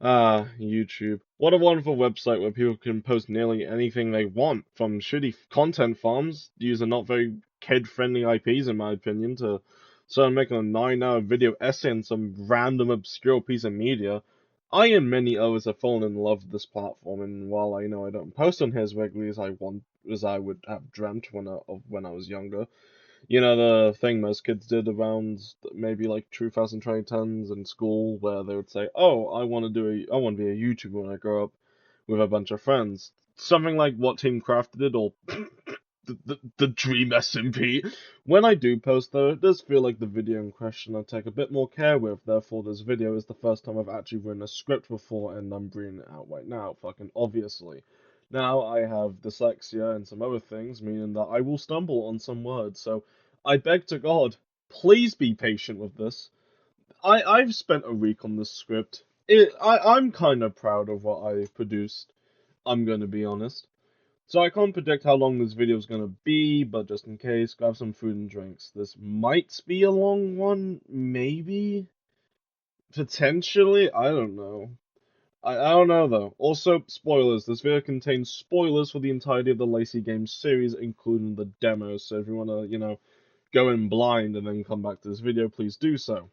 YouTube. What a wonderful website where people can post nearly anything they want, from shitty content farms using not very kid-friendly IPs, in my opinion, to someone making a 9-hour video essay on some random obscure piece of media. I and many others have fallen in love with this platform, and while I know I don't post on here as regularly as I would have dreamt when I was younger, you know, the thing most kids did around maybe like 2010s in school, where they would say, "Oh, I want to be a YouTuber when I grow up," with a bunch of friends. Something like what Team Craft did, or the Dream SMP. When I do post, though, it does feel like the video in question I take a bit more care with. Therefore, this video is the first time I've actually written a script before, and I'm bringing it out right now. Fucking obviously. Now I have dyslexia and some other things, meaning that I will stumble on some words. So I beg to God, please be patient with this. I've spent a week on this script. I'm kind of proud of what I produced. I'm gonna be honest. So I can't predict how long this video is gonna be, but just in case, grab some food and drinks. This might be a long one, maybe, potentially. I don't know. I don't know though. Also, spoilers. This video contains spoilers for the entirety of the Lacey Games series, including the demo. So if you wanna, go in blind and then come back to this video, please do so.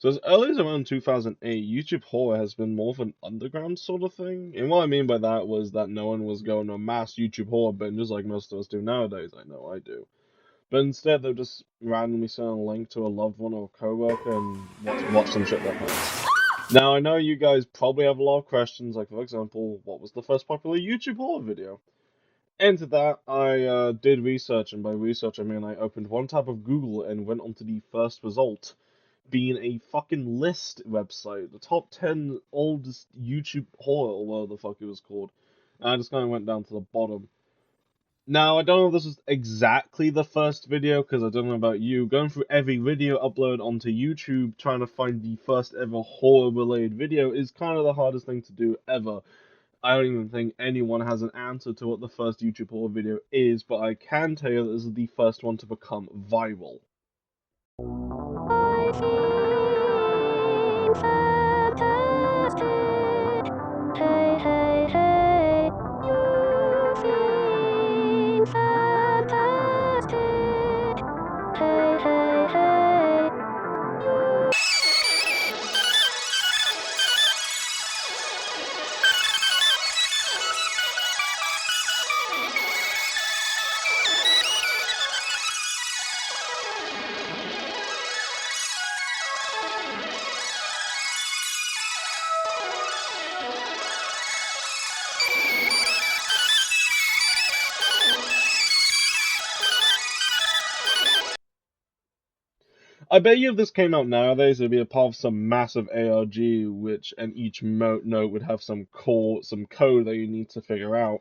So as early as around 2008, YouTube horror has been more of an underground sort of thing. And what I mean by that was that no one was going to mass YouTube horror binges like most of us do nowadays. I know I do. But instead, they'll just randomly send a link to a loved one or a coworker and watch some shit that night. Now, I know you guys probably have a lot of questions, like, for example, what was the first popular YouTube horror video? And to that, I did research, and by research I mean I opened one tab of Google and went onto the first result, being a fucking list website, the top 10 oldest YouTube horror, or whatever the fuck it was called. And I just kind of went down to the bottom. Now, I don't know if this is exactly the first video, because I don't know about you. Going through every video upload onto YouTube, trying to find the first ever horror-related video is kind of the hardest thing to do ever. I don't even think anyone has an answer to what the first YouTube horror video is, but I can tell you that this is the first one to become viral. I bet you if this came out nowadays, it'd be a part of some massive ARG, and each note would have some code that you need to figure out.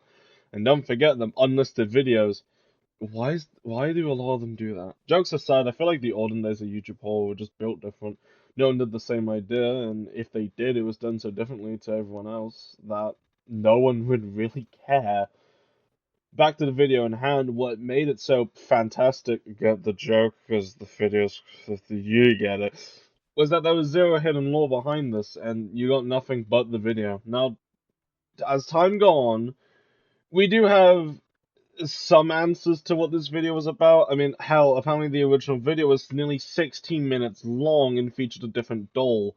And don't forget them unlisted videos. Why do a lot of them do that? Jokes aside, I feel like the olden days of YouTube horror were just built different. No one did the same idea, and if they did, it was done so differently to everyone else that no one would really care. Back to the video in hand, what made it so fantastic, get the joke, because the videos, you get it, was that there was zero hidden lore behind this, and you got nothing but the video. Now, as time go on, we do have some answers to what this video was about. I mean, hell, apparently the original video was nearly 16 minutes long and featured a different doll.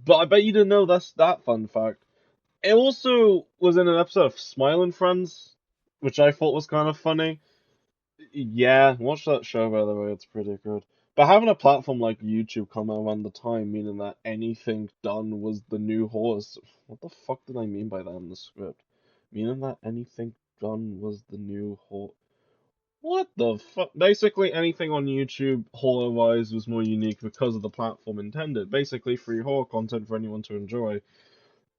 But I bet you didn't know that's that fun fact. It also was in an episode of Smile and Friends, which I thought was kind of funny. Yeah, watch that show, by the way, it's pretty good. But having a platform like YouTube come out around the time, meaning that anything done was the new horse. What the fuck did I mean by that in the script? Meaning that anything done was the new horse. What the fuck? Basically, anything on YouTube, horror-wise, was more unique because of the platform intended. Basically, free horror content for anyone to enjoy.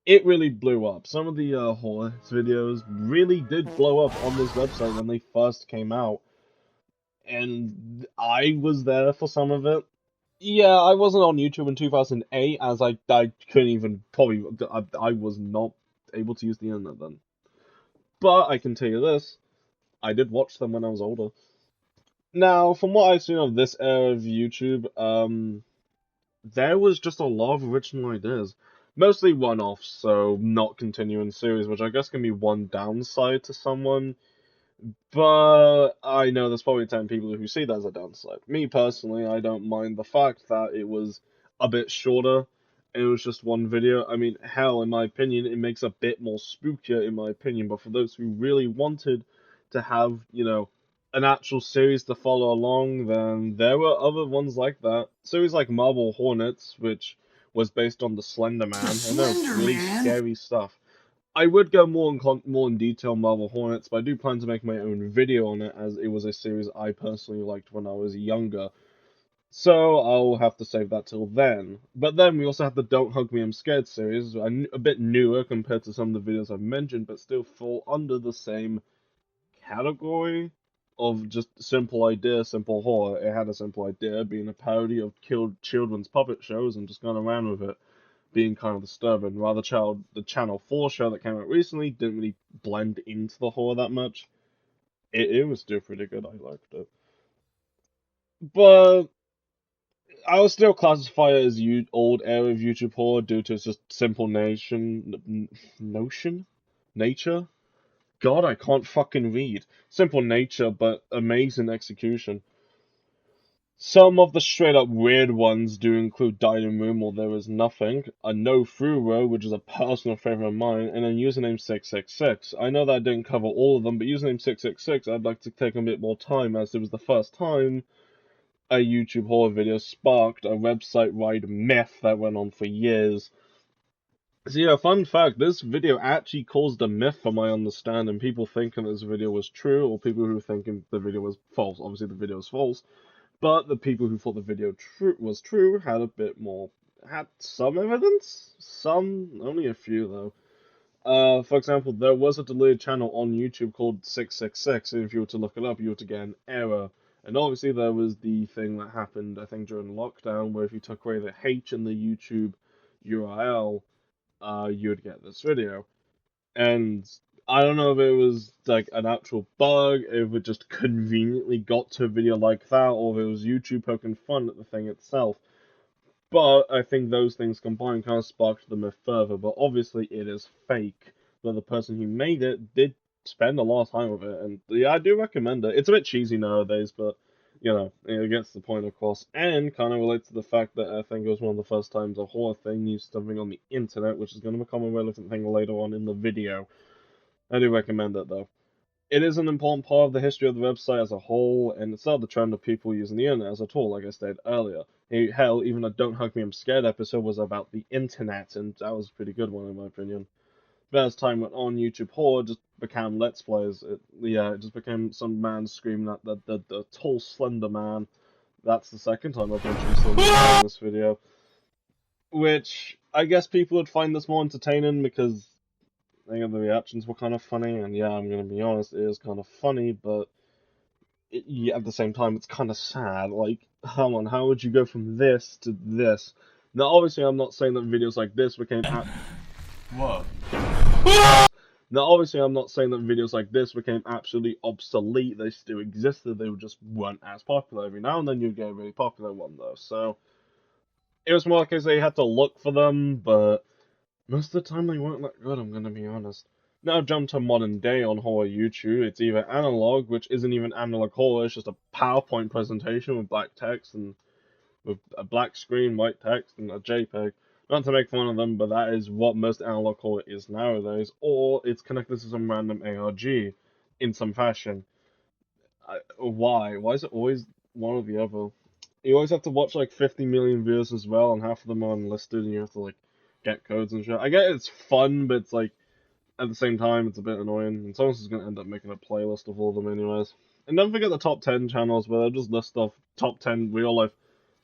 It really blew up. Some of the horror videos really did blow up on this website when they first came out, and I was there for some of it. Yeah, I wasn't on YouTube in 2008, as I couldn't even, probably, I was not able to use the internet then. But I can tell you this, I did watch them when I was older. Now, from what I've seen of this era of YouTube, there was just a lot of original ideas. Mostly one-offs, so not continuing series, which I guess can be one downside to someone. But I know there's probably 10 people who see that as a downside. Me personally, I don't mind the fact that it was a bit shorter and it was just one video. I mean, hell, in my opinion, it makes a bit more spookier, in my opinion. But for those who really wanted to have, an actual series to follow along, then there were other ones like that. Series like Marble Hornets, which was based on the Slender The Man. I know, Slender really Man? scary stuff. I would go more in detail on Marble Hornets, but I do plan to make my own video on it as it was a series I personally liked when I was younger. So I'll have to save that till then. But then we also have the Don't Hug Me I'm Scared series, a bit newer compared to some of the videos I've mentioned, but still fall under the same category of just simple idea, simple horror. It had a simple idea, being a parody of killed children's puppet shows, and just gone around with it being kind of disturbing. While the Channel 4 show that came out recently didn't really blend into the horror that much. It was still pretty good. I liked it. But I would still classify it as old era of YouTube horror due to its just simple nature. God, I can't fucking read. Simple nature, but amazing execution. Some of the straight up weird ones do include Dining Room or There Is Nothing, a No Through Row, which is a personal favorite of mine, and then Username 666. I know that I didn't cover all of them, but Username 666 I'd like to take a bit more time as it was the first time a YouTube horror video sparked a website wide myth that went on for years. So yeah, fun fact, this video actually caused a myth from my understanding. People thinking this video was true, or people who thinking the video was false. Obviously the video was false. But the people who thought the video was true had a bit more, had some evidence? Some, only a few though. For example, there was a deleted channel on YouTube called 666, and if you were to look it up, you were to get an error. And obviously there was the thing that happened, I think, during lockdown, where if you took away the H in the YouTube URL, you would get this video. And I don't know if it was like an actual bug, if it just conveniently got to a video like that, or if it was YouTube poking fun at the thing itself. But I think those things combined kind of sparked the myth further. But obviously, it is fake. But the person who made it did spend a lot of time with it, and yeah, I do recommend it. It's a bit cheesy nowadays, but it gets the point across, and kind of relates to the fact that I think it was one of the first times a horror thing used something on the internet, which is going to become a relevant thing later on in the video. I do recommend it though. It is an important part of the history of the website as a whole, and it's not the trend of people using the internet as a tool, like I said earlier. Hell, even a Don't Hug Me I'm Scared episode was about the internet, and that was a pretty good one in my opinion. But as time went on, YouTube horror just became Let's Plays. It just became some man screaming at the tall, slender man. That's the second time I've mentioned Slender Man in this video. Which, I guess people would find this more entertaining because I think the reactions were kind of funny, and yeah, I'm gonna be honest, it is kind of funny, but yeah, at the same time, it's kind of sad. Like, come on, how would you go from this to this? Now, obviously, I'm not saying that videos like this became. Whoa. Now, obviously, I'm not saying that videos like this became absolutely obsolete. They still existed. They just weren't as popular. Every now and then, you'd get a really popular one, though. So it was more like I say, you had to look for them, but most of the time they weren't that good. I'm gonna be honest. Now jump to modern day on horror YouTube. It's either analog, which isn't even analog horror. It's just a PowerPoint presentation with black text and with a black screen, white text, and a JPEG. Not to make fun of them, but that is what most analog horror is nowadays. Or it's connected to some random ARG in some fashion. Why? Why is it always one or the other? You always have to watch like 50 million views as well, and half of them are unlisted, and you have to like get codes and shit. I get it's fun, but it's like at the same time it's a bit annoying, and someone's just gonna end up making a playlist of all of them anyways. And don't forget the top 10 channels where they'll just list off top 10 real life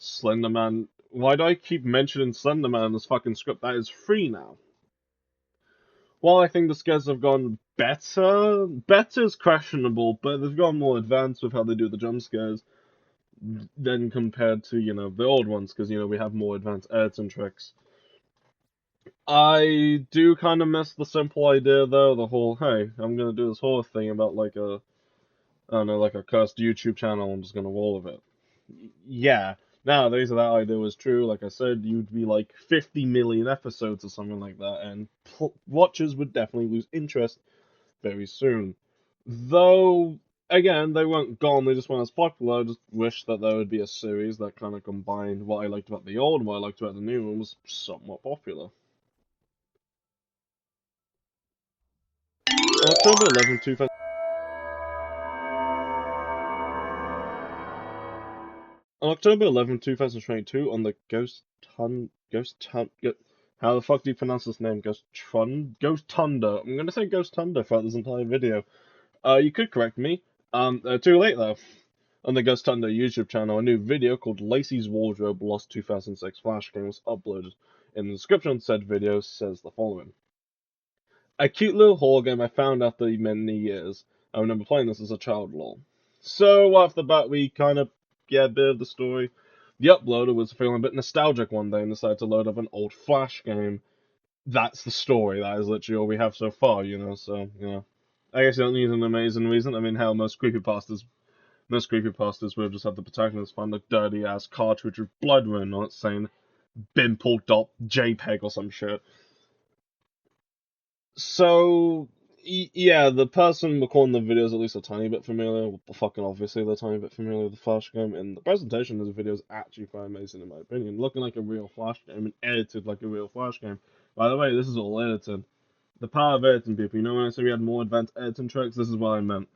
Slenderman. Why do I keep mentioning Slenderman in this fucking script? That is free now. While I think the scares have gone better is questionable, but they've gone more advanced with how they do the jump scares than compared to, the old ones, because, we have more advanced edits and tricks. I do kind of miss the simple idea, though, the whole, hey, I'm gonna do this horror thing about, like, I don't know, like a cursed YouTube channel. I'm just gonna roll with it. Yeah. Nowadays, if that idea was true, like I said, you'd be like 50 million episodes or something like that, and watchers would definitely lose interest very soon. Though, again, they weren't gone, they just weren't as popular. I just wish that there would be a series that kind of combined what I liked about the old and what I liked about the new and was somewhat popular. On October 11th, 2022, on the how the fuck do you pronounce this name? Ghosttundra. I'm gonna say Ghosttundra throughout this entire video. You could correct me. Too late though. On the ghosttundra YouTube channel, a new video called Lacey's Wardrobe Lost 2006 Flash Game was uploaded. In the description of said video says the following. A cute little horror game I found after many years. I remember playing this as a child, lol. So, off the bat, we kind of get a bit of the story. The uploader was feeling a bit nostalgic one day and decided to load up an old Flash game. That's the story. That is literally all we have so far, so, I guess you don't need an amazing reason. I mean, hell, most creepypastas would have just had the protagonist find a dirty ass cartridge with blood written on it saying bimple.jpg or some shit. So, yeah, the person recording the video is at least a tiny bit familiar. Well, fucking obviously, they're a tiny bit familiar with the Flash game, and the presentation of the video is actually quite amazing in my opinion. Looking like a real Flash game and edited like a real Flash game. By the way, this is all edited. The power of editing, people. You know when I said we had more advanced editing tricks? This is what I meant.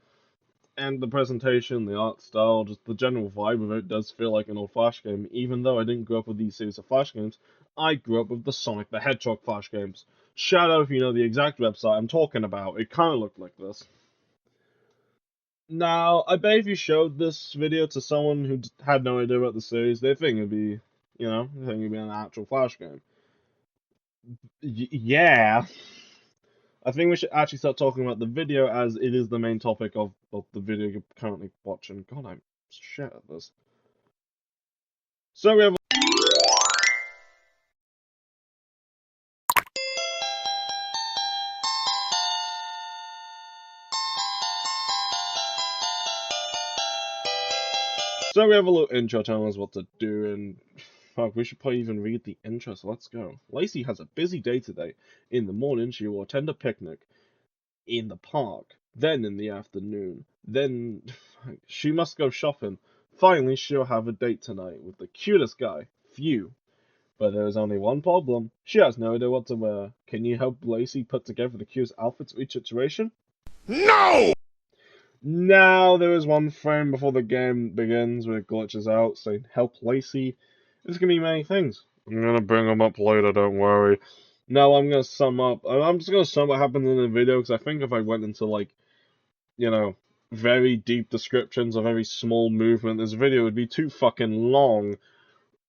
And the presentation, the art style, just the general vibe of it does feel like an old Flash game. Even though I didn't grow up with these series of Flash games, I grew up with the Sonic the Hedgehog Flash games. Shout out if you know the exact website I'm talking about. It kind of looked like this. Now, I bet if you showed this video to someone who had no idea about the series, they think it'd be, they think it'd be an actual Flash game. Yeah. I think we should actually start talking about the video as it is the main topic of the video you're currently watching. God, I'm shit at this. So we have a little intro telling us what to do, and fuck, we should probably even read the intro, so let's go. Lacey has a busy day today. In the morning, she will attend a picnic in the park. Then in the afternoon, then she must go shopping. Finally, she'll have a date tonight with the cutest guy. Phew. But there is only one problem. She has no idea what to wear. Can you help Lacey put together the cutest outfits for each situation? No! Now there is one frame before the game begins where it glitches out saying help Lacey. This can be many things. I'm gonna bring them up later, don't worry. Now I'm gonna sum up. I'm just gonna sum what happens in the video because I think if I went into like, very deep descriptions of every small movement, this video would be too fucking long.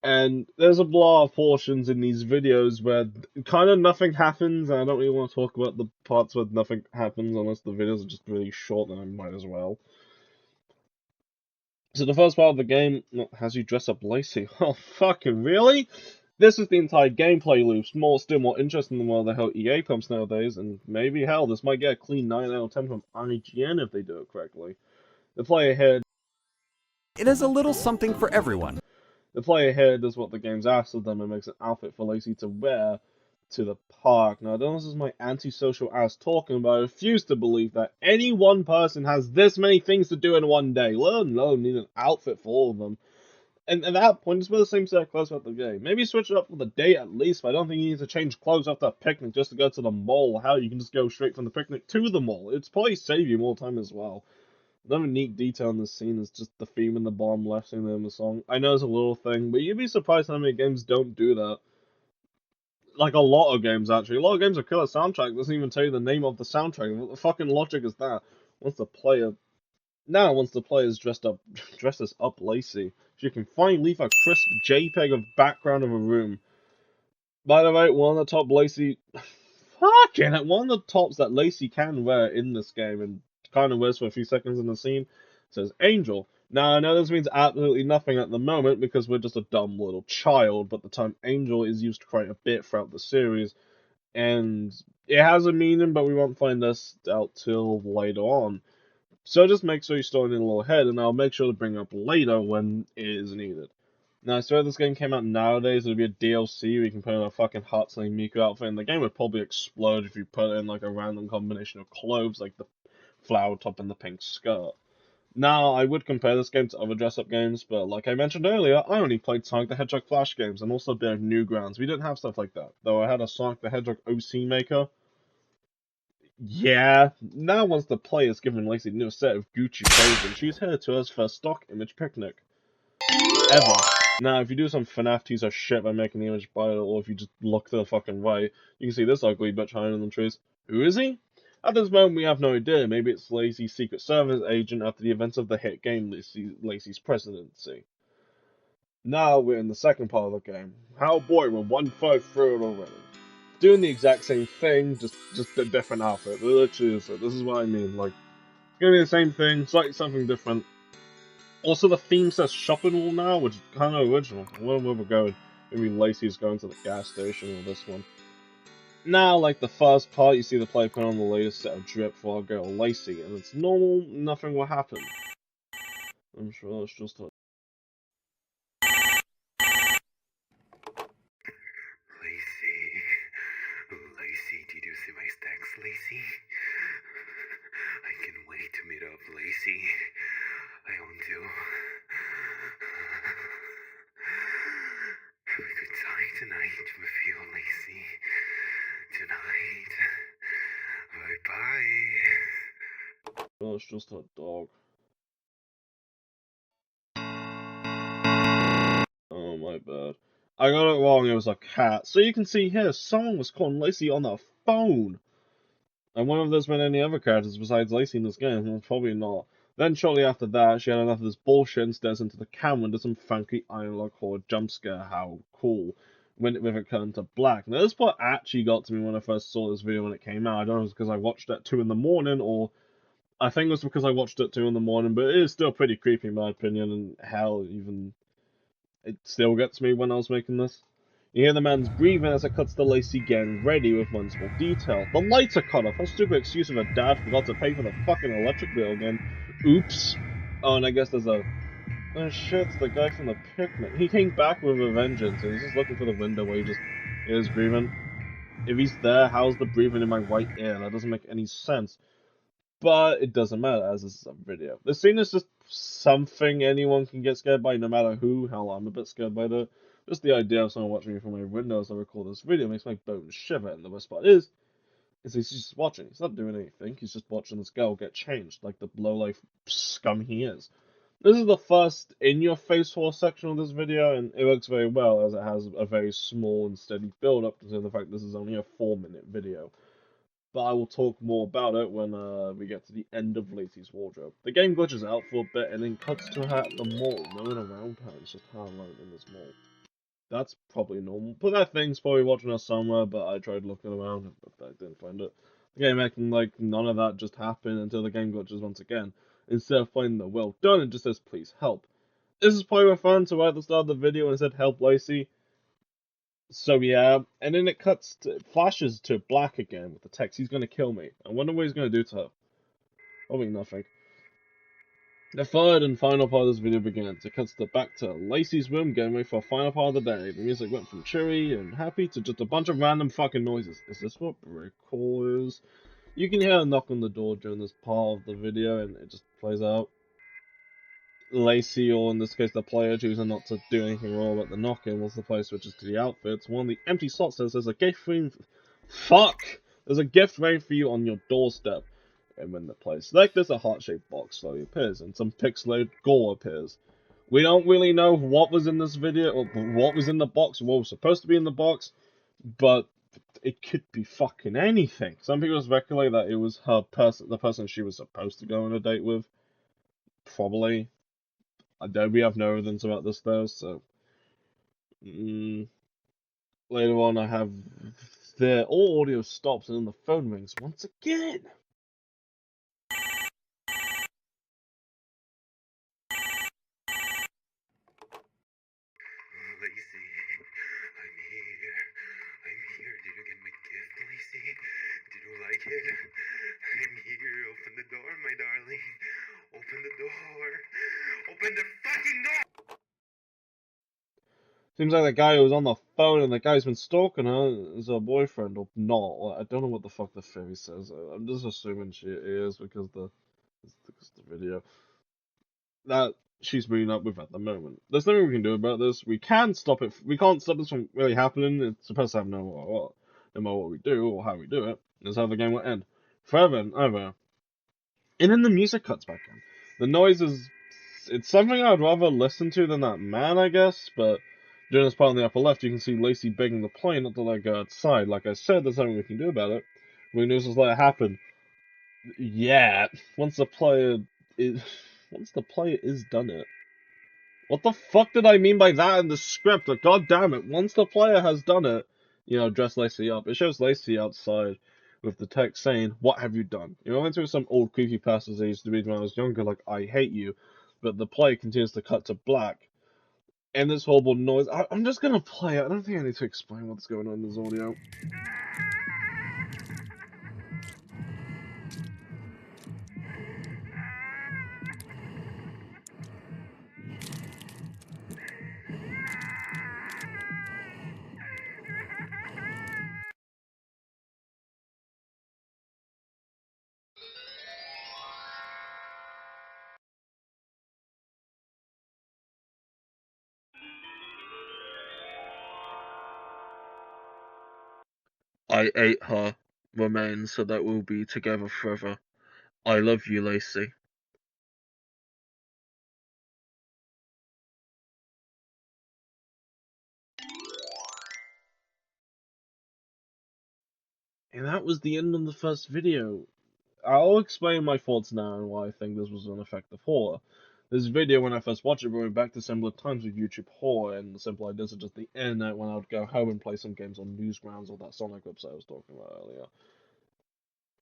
And there's a lot of portions in these videos where kind of nothing happens, and I don't really want to talk about the parts where nothing happens unless the videos are just really short, then I might as well. So the first part of the game has you dress up Lacey. Oh, fucking really? This is the entire gameplay loop. Still more interesting than what the hell EA pumps nowadays, and maybe, hell, this might get a clean 9 out of 10 from IGN if they do it correctly. The player here... It is a little something for everyone. The player here does what the game's asked of them and makes an outfit for Lacey to wear to the park. Now, I don't know if this is my antisocial ass talking, but I refuse to believe that any one person has this many things to do in one day, let alone need an outfit for all of them. And at that point, just wear the same set of clothes throughout the game. Maybe switch it up for the day at least, but I don't think you need to change clothes after a picnic just to go to the mall. Hell, you can just go straight from the picnic to the mall. It's probably save you more time as well. Another neat detail in this scene is just the theme in the bottom left scene of the song. I know it's a little thing, but you'd be surprised how many games don't do that. Like a lot of games, actually. A lot of games have killer soundtrack. Doesn't even tell you the name of the soundtrack. What the fucking logic is that? Once the player is dresses up Lacey, she can finally leave a crisp JPEG of background of a room. By the way, one of the top Lacey, fucking it, one of the tops that Lacey can wear in this game and kind of wears for a few seconds in the scene says Angel. Now I know this means absolutely nothing at the moment because we're just a dumb little child, but the term Angel is used quite a bit throughout the series, and it has a meaning, but we won't find this out till later on. So just make sure you store it in a little head, and I'll make sure to bring it up later when it is needed. Now, so if this game came out nowadays, it would be a DLC where you can put in a fucking Hatsune Miku outfit, and the game would probably explode if you put in like a random combination of clothes, like the flower top and the pink skirt. Now, I would compare this game to other dress-up games, but like I mentioned earlier, I only played Sonic the Hedgehog Flash games and also a bit of Newgrounds. We didn't have stuff like that, though I had a Sonic the Hedgehog OC maker. Yeah, now once the player is given Lacey a new set of Gucci clothing, she's headed to us for a stock image picnic. Ever. Now, if you do some FNAF teaser shit by making the image brighter, or if you just look to the fucking right, you can see this ugly bitch hiding in the trees. Who is he? At this moment, we have no idea. Maybe it's Lacey's Secret Service agent after the events of the hit game Lacey's presidency. Now we're in the second part of the game. How boy, we're 1/3 through it already. Doing the exact same thing, just a different outfit. Literally, this is what I mean. Like, gonna be the same thing, slightly something different. Also, the theme says shopping mall now, which is kind of original. I wonder where we're going. Maybe Lacey's going to the gas station or this one. Now, like the first part, you see the player put on the latest set of drip for our girl Lacey, and it's normal, nothing will happen. I'm sure it's just a... Lacey, did you see my stacks, Lacey? I can wait to meet up, Lacey. I want to. Have a good time tonight with you, Lacey. Tonight. Bye-bye. Oh, it's just a dog. Oh, my bad. I got it wrong, it was a cat. So you can see here, someone was calling Lacey on the phone. I wonder if there's been any other characters besides Lacey in this game. Well, probably not. Then shortly after that, she had enough of this bullshit and stares into the camera and does some funky analog horror jump scare. How cool. When it with it turned to black. Now this part actually got to me when I first saw this video when it came out. I don't know if it's because I watched it at 2 in the morning, or I think it was because I watched it at 2 in the morning, but it is still pretty creepy in my opinion, and hell, even it still gets me when I was making this. You hear the man's breathing as it cuts to Lacey getting ready with one small detail. The lights are cut off. How stupid excuse if her dad forgot to pay for the fucking electric bill again. Oops. Oh, and I guess there's a... Oh shit, it's the guy from the picnic. He came back with a vengeance, and he's just looking for the window where he just is breathing. If he's there, how's the breathing in my right ear? That doesn't make any sense. But it doesn't matter, as this is a video. The scene is just something anyone can get scared by, no matter who. Hell, I'm a bit scared by that. Just the idea of someone watching me from my window as I record this video makes my bones shiver, and the best part is he's just watching. He's not doing anything, he's just watching this girl get changed, like the low-life scum he is. This is the first in-your-face horror section of this video, and it works very well, as it has a very small and steady build-up, considering the fact this is only a 4-minute video. But I will talk more about it when we get to the end of Lacey's wardrobe. The game glitches out for a bit and then cuts to her at the mall. No one around her, it's just her alone in this mall. That's probably normal. But that thing's probably watching us somewhere, but I tried looking around, but I didn't find it. The game acting like none of that just happened until the game glitches once again. Instead of finding the well done, it just says please help. This is probably fun, so right at the start of the video when it said help Lacey, so yeah, and then it flashes to black again with the text, he's gonna kill me. I wonder what he's gonna do to her. Probably nothing. The third and final part of this video begins. It cuts back to Lacey's room getting ready for the final part of the day. The music went from cheery and happy to just a bunch of random fucking noises. Is this what breakcore is? You can hear a knock on the door during this part of the video and it just plays out. Lacey, or in this case the player, choosing not to do anything wrong about the knocking once the player switches to the outfits. One of the empty slots says there's a gift ring. Fuck! There's a gift ring for you on your doorstep. And when the player selects this, a heart-shaped box slowly appears, and some pixelated gore appears. We don't really know what was in this video, or what was in the box, or what was supposed to be in the box, but it could be fucking anything. Some people speculate that it was the person she was supposed to go on a date with. Probably. We have no evidence about this though, so later on I have all audio stops and then the phone rings once again. Lacey, I'm here. I'm here. Did you get my gift, Lacey? Did you like it? I'm here. Open the door, my darling. Seems like the guy who was on the phone and the guy's been stalking her is her boyfriend or not. I don't know what the fuck the theory says. I'm just assuming she is because the video that she's meeting up with at the moment. There's nothing we can do about this. We can stop it. We can't stop this from really happening. It's supposed to happen no matter what we do or how we do it. That's how the game will end. Forever and ever. And then the music cuts back in. The noise is... It's something I'd rather listen to than that man, I guess, but... During this part on the upper left, you can see Lacey begging the plane not to let go outside. Like I said, there's nothing we can do about it. We can just let it happen. Yeah, once the player is... Once the player is done it. What the fuck did I mean by that in the script? Like, god damn it, once the player has done it, dress Lacey up. It shows Lacey outside with the text saying, "What have you done?" I went through some old creepypastas I used to read when I was younger, like, "I hate you," but the player continues to cut to black. And this horrible noise. I'm just gonna play it. I don't think I need to explain what's going on in this audio. I ate her remains so that we'll be together forever. I love you, Lacey. And that was the end of the first video. I'll explain my thoughts now and why I think this was an effective horror. This video, when I first watched it, brought me back to similar times with YouTube horror, and the simple ideas of just the internet when I would go home and play some games on Newsgrounds or that Sonic website I was talking about earlier.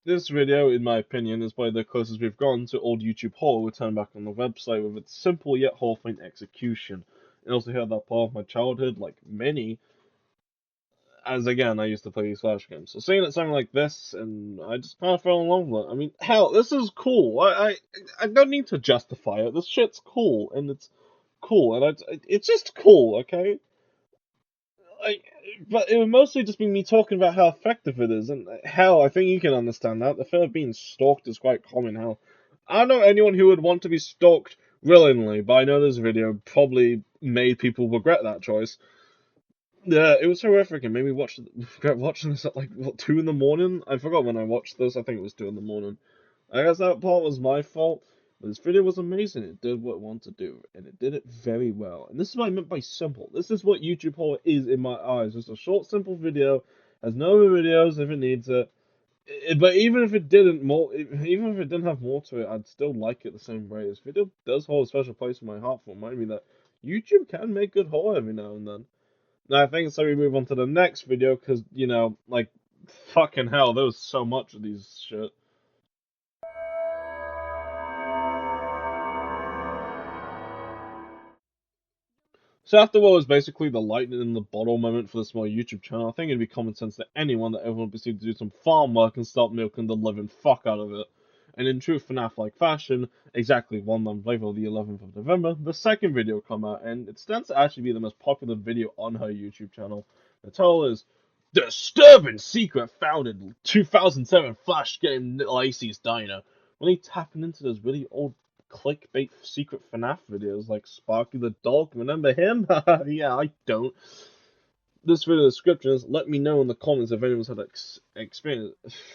This video, in my opinion, is probably the closest we've gone to old YouTube horror returned back on the website with its simple yet horrifying execution. And also here that part of my childhood, like many, as again, I used to play these Flash games. So seeing it something like this, and I just kind of fell in love with it. I mean, hell, this is cool. I don't need to justify it. This shit's cool, and it's cool, and it's just cool, okay? Like, but it would mostly just be me talking about how effective it is, and hell, I think you can understand that. The fear of being stalked is quite common. Hell, I don't know anyone who would want to be stalked willingly, but I know this video probably made people regret that choice. Yeah, it was horrific, and made me watching this at like what 2 in the morning. I forgot when I watched this. I think it was 2 in the morning. I guess that part was my fault. But this video was amazing. It did what it wanted to do, and it did it very well. And this is what I meant by simple. This is what YouTube horror is in my eyes. Just a short, simple video. Has no videos if it needs it. But even if it didn't even if it didn't have more to it, I'd still like it the same way. This video does hold a special place in my heart for reminding me that YouTube can make good horror every now and then. Now, I think so we move on to the next video, because, like, fucking hell, there was so much of these shit. So after what was basically the lightning in the bottle moment for the small YouTube channel, I think it'd be common sense to anyone that everyone would proceed to do some farm work and start milking the living fuck out of it. And in true FNAF-like fashion, exactly 1 month later, the 11th of November, the second video come out, and it stands to actually be the most popular video on her YouTube channel. The title is Disturbing Secret Found in 2007 Flash Game Lacey's Diner. Really tapping into those really old clickbait secret FNAF videos like Sparky the Dog. Remember him? Yeah, I don't. This video description is let me know in the comments if anyone's had experience.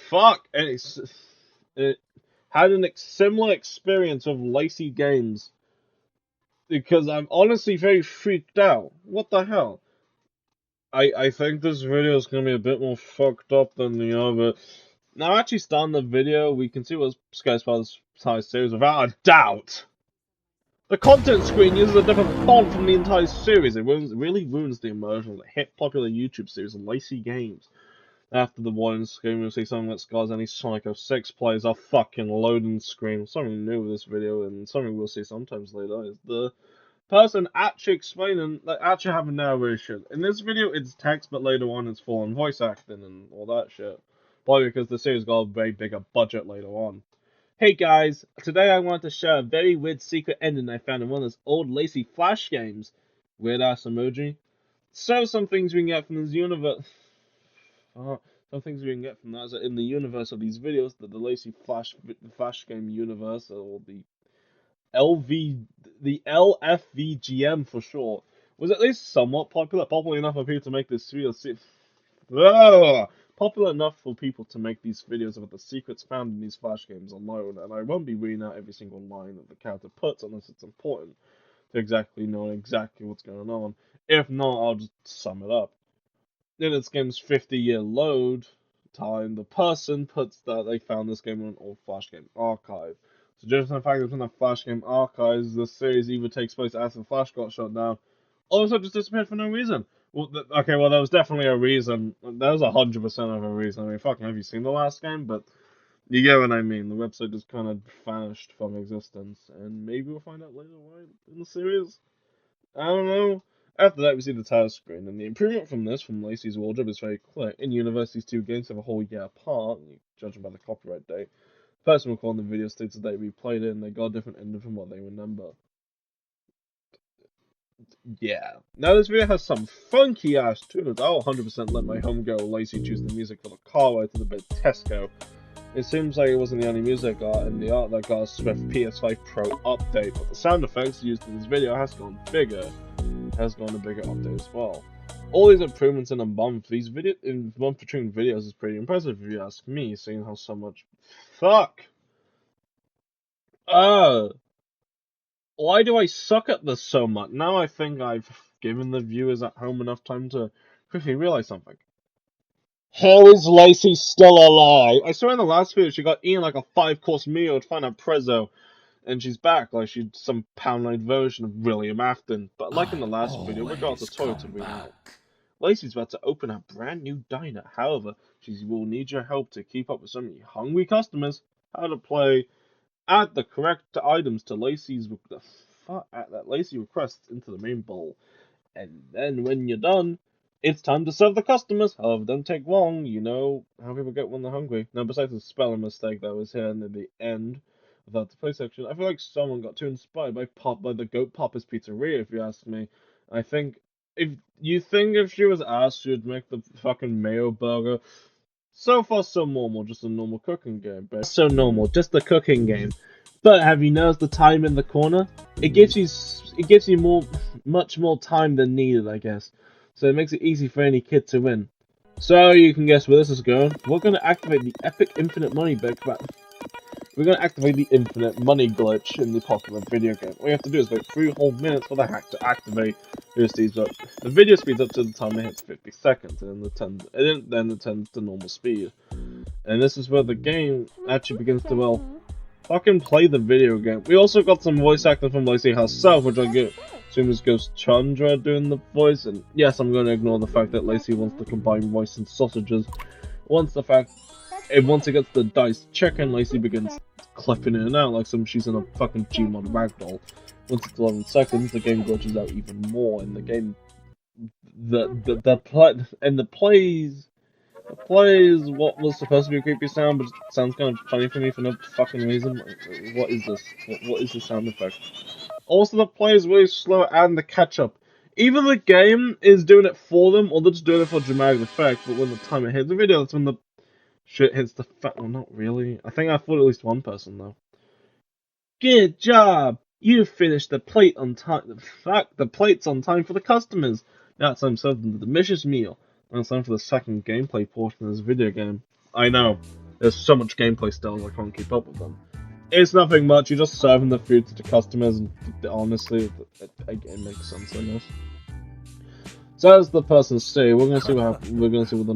Fuck! It had a similar experience of Lacey games. Because I'm honestly very freaked out. What the hell? I think this video is going to be a bit more fucked up than the other. Now, actually, starting the video, we can see what Sky's entire series without a doubt. The content screen uses a different font from the entire series. It really ruins the immersion of the hit popular YouTube series Lacey Games. After the warning screen, we'll see something that scars any Sonic 06 players off fucking loading screen. Something new with this video, and something we'll see sometimes later, is the person actually explaining, like, actually having narration. In this video, it's text, but later on, it's full on voice acting and all that shit. Probably because the series got a very bigger budget later on. Hey guys, today I want to share a very weird secret ending I found in one of those old Lacey Flash games. Weird ass emoji. So some things we can get from this universe. Some things we can get from that is that in the universe of these videos, that the Lacey Flash game universe, or the LV, the LFVGM for short, was at least somewhat popular enough for people to make this video. Popular enough for people to make these videos about the secrets found in these Flash games alone, and I won't be reading out every single line that the character puts unless it's important to exactly know exactly what's going on. If not, I'll just sum it up. In its game's 50-year load time, the person puts that they found this game on an old Flash game archive. So just the fact that it's in the Flash game archives, the series either takes place after Flash got shut down, or also just disappeared for no reason. Well, okay, well, there was definitely a reason. There was 100% of a reason. I mean, fucking, have you seen the last game? But you get what I mean. The website just kind of vanished from existence, and maybe we'll find out later why in the series. I don't know. After that, we see the title screen, and the improvement from this, from Lacey's wardrobe, is very clear. In universe, these two games have a whole year apart, judging by the copyright date. The person recording the video states that they replayed it, and they got a different ending from what they remember. Yeah. Now, this video has some funky ass tunes. I'll 100% let my homegirl Lacey choose the music for the car ride to the bit Tesco. It seems like it wasn't the only music art in the art that got a swift PS5 Pro update, but the sound effects used in this video has gone bigger. Has gone a bigger update as well. All these improvements in a month, month between videos is pretty impressive if you ask me, seeing how so much fuck. Why do I suck at this so much? Now I think I've given the viewers at home enough time to quickly realize something. How is Lacey still alive? I saw in the last video she got eaten like a 5-course meal to find out Prezzo, and she's back like she's some pound-eyed version of William Afton. But like in the last video, we got the toy to bring out. Lacey's about to open a brand new diner. However, she will need your help to keep up with some hungry customers. How to play. Add the correct items to that Lacey requests into the main bowl. And then when you're done, it's time to serve the customers. However, don't take long. You know how people get when they're hungry. Now, besides the spelling mistake that was here near the end without the play section, I feel like someone got too inspired by the Goat Papa's Pizzeria, if you ask me. I think if she was asked, she would make the fucking mayo burger. So far, so normal, just a normal cooking game. But so normal, just a cooking game. But have you noticed the time in the corner? It gives you much more time than needed, I guess. So it makes it easy for any kid to win. So you can guess where this is going. We're going to activate the epic infinite money We're going to activate the infinite money glitch in the popular video game. All you have to do is wait 3 whole minutes for the hack to activate. The video speeds up to the time it hits 50 seconds, and then it turns to normal speed. And this is where the game actually begins to, well, fucking play the video game. We also got some voice acting from Lacey herself, which I assume is ghosttundra doing the voice. And yes, I'm going to ignore the fact that Lacey wants to combine voice and sausages. Once it gets the diced chicken, Lacey begins clipping in and out like she's in a fucking Gmod ragdoll. Once it's 11 seconds, the game glitches out even more, and the game, the plays what was supposed to be a creepy sound, but it sounds kind of funny for me for no fucking reason. What is this? What is the sound effect? Also, the play is really slow and the catch up. Either the game is doing it for them, or they're just doing it for dramatic effect. But when the time it hits the video, that's when the shit hits the well, not really. I think I fooled at least one person though. Good job! You finished the plate on time. Fuck, the plate's on time for the customers. Now it's time to serve them the delicious meal. Now it's time for the second gameplay portion of this video game. I know, there's so much gameplay still, I can't keep up with them. It's nothing much. You're just serving the food to the customers, and honestly, it makes sense, I guess. So as the person say, we're gonna see what the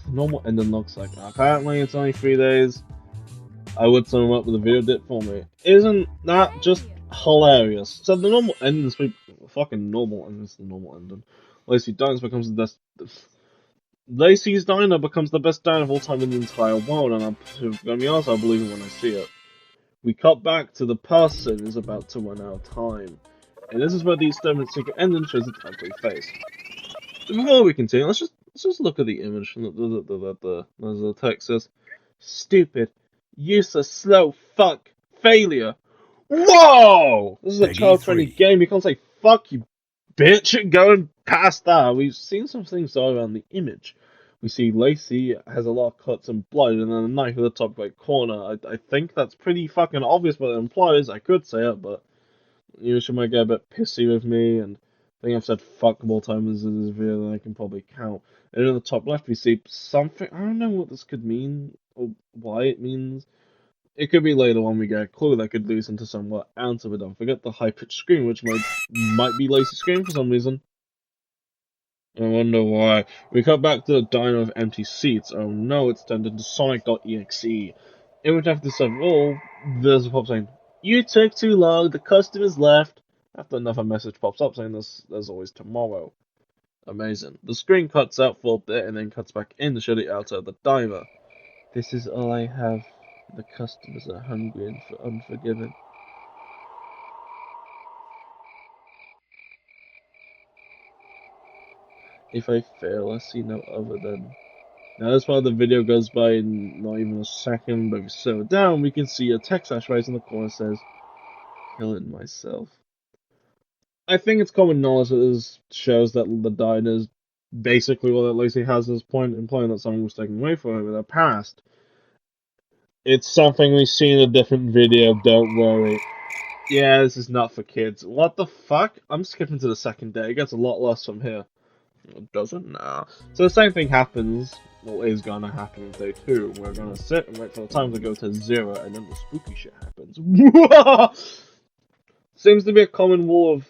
normal ending looks like. Apparently, it's only 3 days. I would sum up with a video dip for me. Isn't that just hilarious? So the normal ending is fucking normal, and it's the normal ending. Lacey's Diner becomes the best diner of all time in the entire world, and I'm gonna be honest, I believe it when I see it. We cut back to the person is about to run out of time, and this is where the experiment secret ending shows its ugly face. Before we continue, let's just look at the image. The text says, "Stupid, useless, slow, fuck, failure." Whoa! This is a child-friendly game. You can't say "fuck you, bitch." Go and Past that, we've seen some things all around the image. We see Lacey has a lot of cuts and blood, and then a knife in the top right corner. I think that's pretty fucking obvious what it implies. I could say it, but she might get a bit pissy with me, and I think I've said fuck more times in this video than I can probably count. And in the top left, we see something. I don't know what this could mean, or why it means. It could be later when we get a clue that could lead us into somewhat else, but don't forget the high-pitched scream, which might be Lacey's scream for some reason. I wonder why. We cut back to the diner with empty seats. Oh no, it's turned into Sonic.exe. In which after several, there's a pop saying, "You took too long, the customers left." After another message pops up saying there's always tomorrow. Amazing. The screen cuts out for a bit and then cuts back in to show the outside of the diner. This is all I have. The customers are hungry and unforgiving. If I fail, I see no other than. Now, this part of the video goes by in not even a second, but if we slow it down, we can see a text flash right in the corner that says, "Killing myself." I think it's common knowledge that this shows that the diner is basically what Lacey has at this point, implying that something was taken away from her in the past. It's something we see in a different video, don't worry. Yeah, this is not for kids. What the fuck? I'm skipping to the second day. It gets a lot less from here. It doesn't? Nah. So the same thing happens, well, is gonna happen with day 2. We're gonna sit and wait for the time to go to 0, and then the spooky shit happens. Seems to be a common wall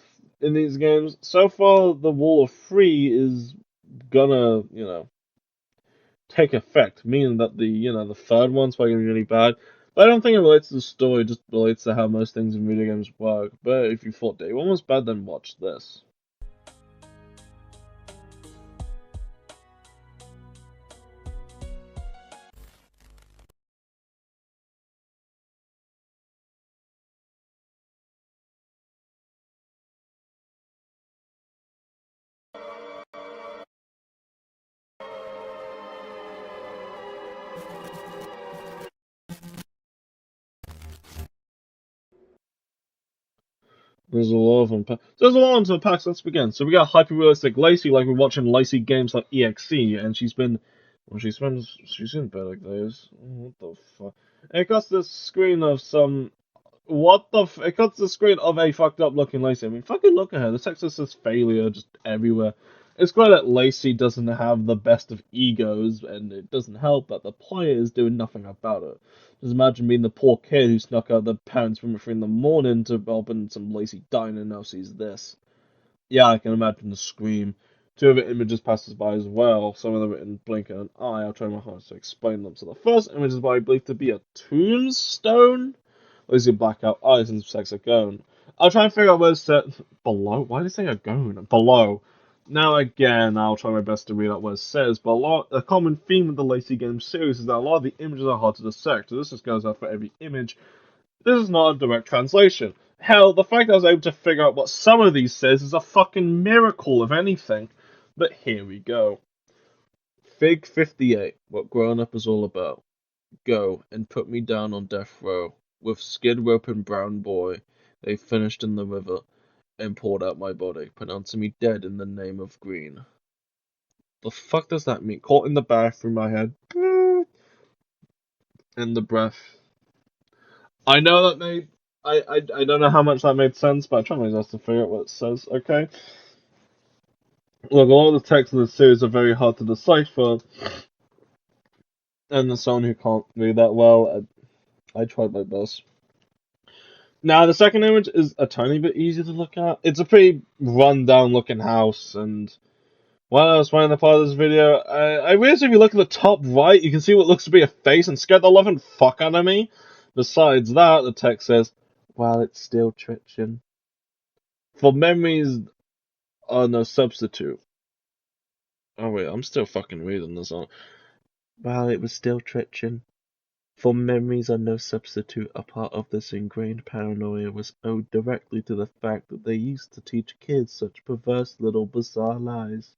in these games. So far, the wall of 3 is gonna, take effect, meaning that the third one's probably gonna be really bad. But I don't think it relates to the story, it just relates to how most things in video games work. But if you thought day 1 was bad, then watch this. There's a lot of unpack. There's a lot to unpack, so let's begin. So we got hyper-realistic Lacey, like we're watching Lacey games like EXE, and she's in better days. What the fuck? It cuts the screen of some. It cuts the screen of a fucked up looking Lacey. I mean, fucking look at her. The text says failure just everywhere. It's clear that Lacey doesn't have the best of egos, and it doesn't help that the player is doing nothing about it. Just imagine being the poor kid who snuck out of the parents' room at 3 in the morning to open some Lacey diner and now sees this. Yeah, I can imagine the scream. 2 other images passes by as well, some of them in blink of an eye. I'll try my hardest to explain them. So the first image is what I believe to be a tombstone. Lacey blackout eyes and sex a gone. I'll try and figure out where it's set below. Why did it say a gone? Below. Now again, I'll try my best to read out what it says, but a common theme of the Lacey game series is that a lot of the images are hard to dissect, so this just goes out for every image. This is not a direct translation. Hell, the fact I was able to figure out what some of these says is a fucking miracle, if anything. But here we go. Fig 58, what growing up is all about. Go and put me down on death row. With skid rope and brown boy, they finished in the river and poured out my body, pronouncing me dead in the name of green. The fuck does that mean? Caught in the bathroom, I had in the breath. I know that made. I don't know how much that made sense, but I try my best to figure out what it says. Okay. Look, a lot of the text in the series are very hard to decipher, and as someone who can't read that well, I tried my best. Now, the second image is a tiny bit easier to look at. It's a pretty run-down looking house, and while I was playing the part of this video, I realized if you look at the top right, you can see what looks to be a face and scared the living fuck out of me. Besides that, the text says, while it's still twitching. For memories are no substitute. Oh wait, I'm still fucking reading this on. While it was still twitching. For memories are no substitute, a part of this ingrained paranoia was owed directly to the fact that they used to teach kids such perverse little bizarre lies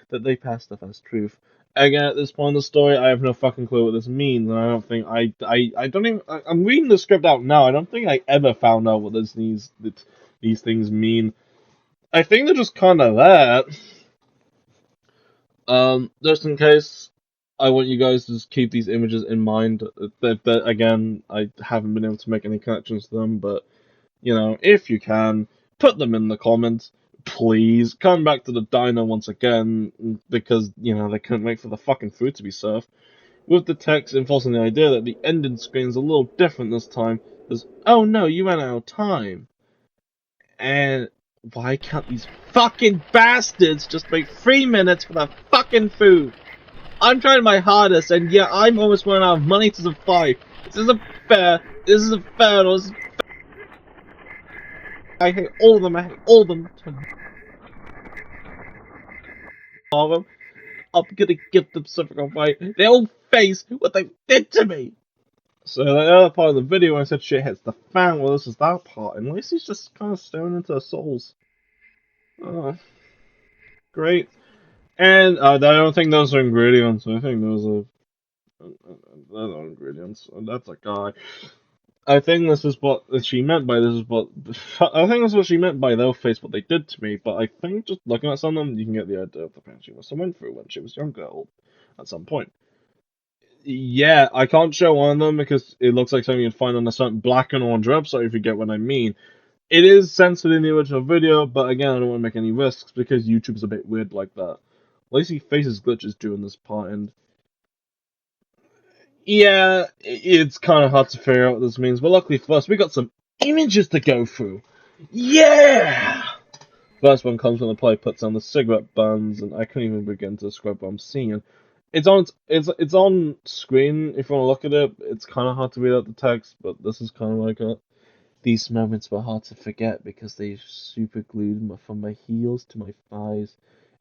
that they passed off as truth. Again, at this point in the story, I have no fucking clue what this means, and I don't think I don't even. I'm reading the script out now. I don't think I ever found out what these things mean. I think they're just kind of there. Just in case, I want you guys to just keep these images in mind. That again, I haven't been able to make any connections to them, but you know, if you can, put them in the comments. Please come back to the diner once again because you know they couldn't wait for the fucking food to be served. With the text enforcing the idea that the ending screen is a little different this time. There's, oh no, you ran out of time. And why can't these fucking bastards just wait 3 minutes for the fucking food? I'm trying my hardest, and yeah, I'm almost running out of money to survive. This isn't fair. This isn't fair. This is I hate all of them. I hate all of them. All of them. I'm gonna give them something away. They all face what they did to me. So the other part of the video, when I said shit hits the fan, well, this is that part, and Lacey's just kind of staring into her souls. Oh, great. And I don't think those are ingredients. I think those are ingredients. That's a guy. I think this is what she meant by this is what I think that's what she meant by they'll face what they did to me. But I think just looking at some of them, you can get the idea of the pain she must have went through when she was younger, or at some point. Yeah, I can't show one of them because it looks like something you'd find on a certain black and orange website. If you get what I mean, it is censored in the original video, but again, I don't want to make any risks because YouTube's a bit weird like that. Lacey faces glitches during this part, and yeah, it's kind of hard to figure out what this means, but luckily for us, we got some images to go through. Yeah! First one comes when the player puts on the cigarette buns, and I couldn't even begin to describe what I'm seeing. It's on screen if you want to look at it. It's kind of hard to read out the text, but this is kind of like it. These moments were hard to forget because they super glued from my heels to my thighs,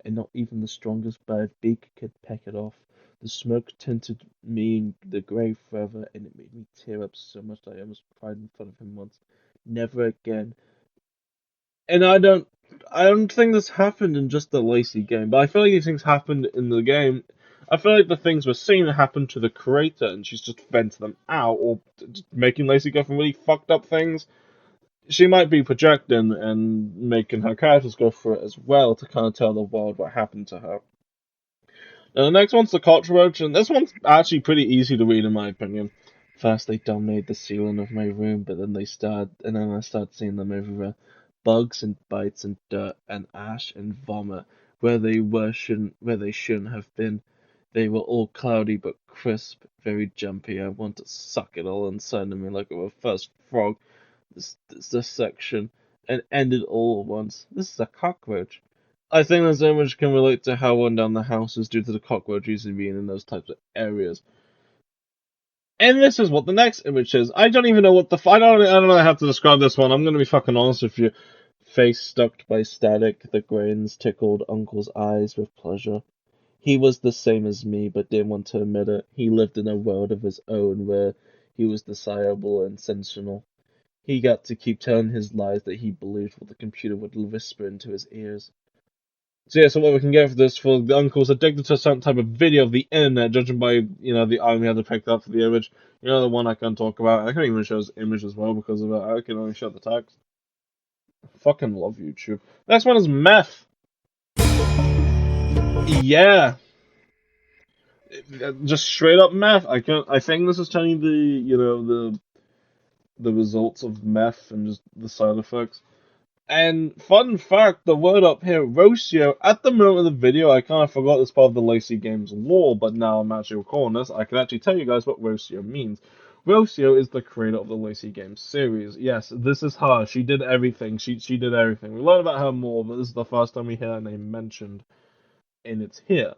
and not even the strongest bird beak could peck it off. The smoke tinted me in the grey forever, and it made me tear up so much that I almost cried in front of him once. Never again. And I don't think this happened in just the Lacey game, but I feel like these things happened in the game. I feel like the things we're seeing happen to the creator, and she's just venting them out, or just making Lacey go from really fucked up things. She might be projecting and making her characters go through it as well to kind of tell the world what happened to her. Now, the next one's the cockroach, and this one's actually pretty easy to read in my opinion. First, they dominated the ceiling of my room, but then I started seeing them everywhere. Bugs and bites and dirt and ash and vomit where they shouldn't have been. They were all cloudy but crisp, very jumpy. I want to suck it all inside of me like a reverse frog. This section and end it all at once. This is a cockroach. I think this image can relate to how run down the house is due to the cockroach usually being in those types of areas. And this is what the next image is. I don't even know what the I don't know how to describe this one. I'm gonna be fucking honest with you. Face stuck by static, the grains tickled Uncle's eyes with pleasure. He was the same as me, but didn't want to admit it. He lived in a world of his own where he was desirable and sensational. He got to keep telling his lies that he believed what the computer would whisper into his ears. So yeah, so what we can get for this, for the uncle's addicted to a certain type of video of the internet, judging by, you know, the item he had to pick up for the image. You know, the one I can't talk about. I can't even show his image as well because of it. I can only show the text. I fucking love YouTube. Next one is meth. Yeah. Just straight up meth. I think this is telling you the results of meth and just the side effects. And fun fact, the word up here, Rocio, at the moment of the video, I kind of forgot this part of the Lacey Games lore, but now I'm actually recalling this, I can actually tell you guys what Rocio means. Rocio is the creator of the Lacey Games series. Yes, this is her. She did everything. She did everything. We learn about her more, but this is the first time we hear her name mentioned, and it's here.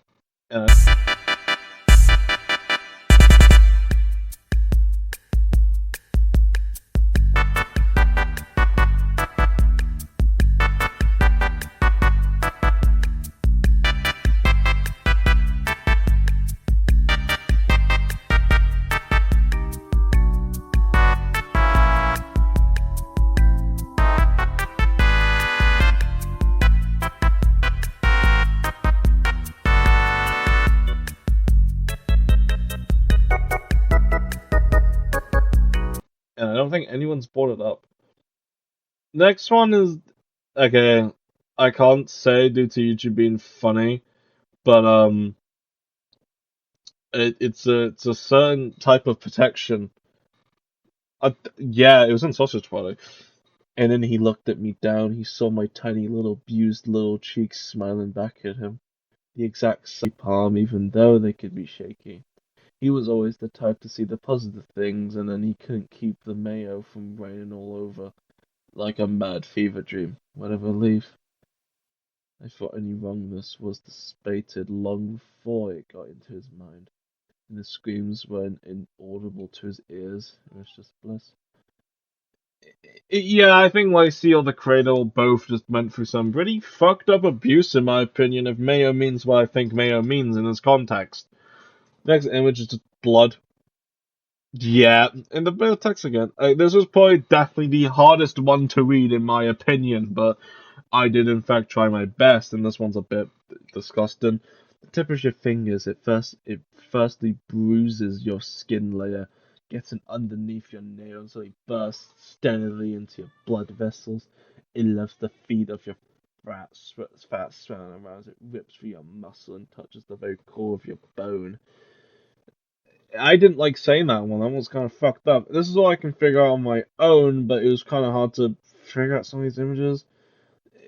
And I don't think anyone's brought it up. Next one is, okay, I can't say due to YouTube being funny, But it's a certain type of protection. Yeah, it was in Sausage Party. And then he looked at me down. He saw my tiny little abused little cheeks smiling back at him. The exact same palm, even though they could be shaky. He was always the type to see the positive things, and then he couldn't keep the mayo from raining all over, like a mad fever dream. Whatever leave. I thought any wrongness was dissipated long before it got into his mind, and the screams weren't inaudible to his ears. It was just bliss. Yeah, I think Lacey or the Cradle both just went through some pretty fucked up abuse, in my opinion, if Mayo means what I think Mayo means in this context. Next image is just blood. Yeah, and the bit of text again. This was probably definitely the hardest one to read, in my opinion, but I did in fact try my best, and this one's a bit disgusting. The tip of your fingers, it firstly bruises your skin layer, getting underneath your nails, so it bursts steadily into your blood vessels. It lifts the feet of your fat strand around it, rips through your muscle, and touches the very core of your bone. I didn't like saying that one. That one's kind of fucked up. This is all I can figure out on my own, but it was kind of hard to figure out some of these images.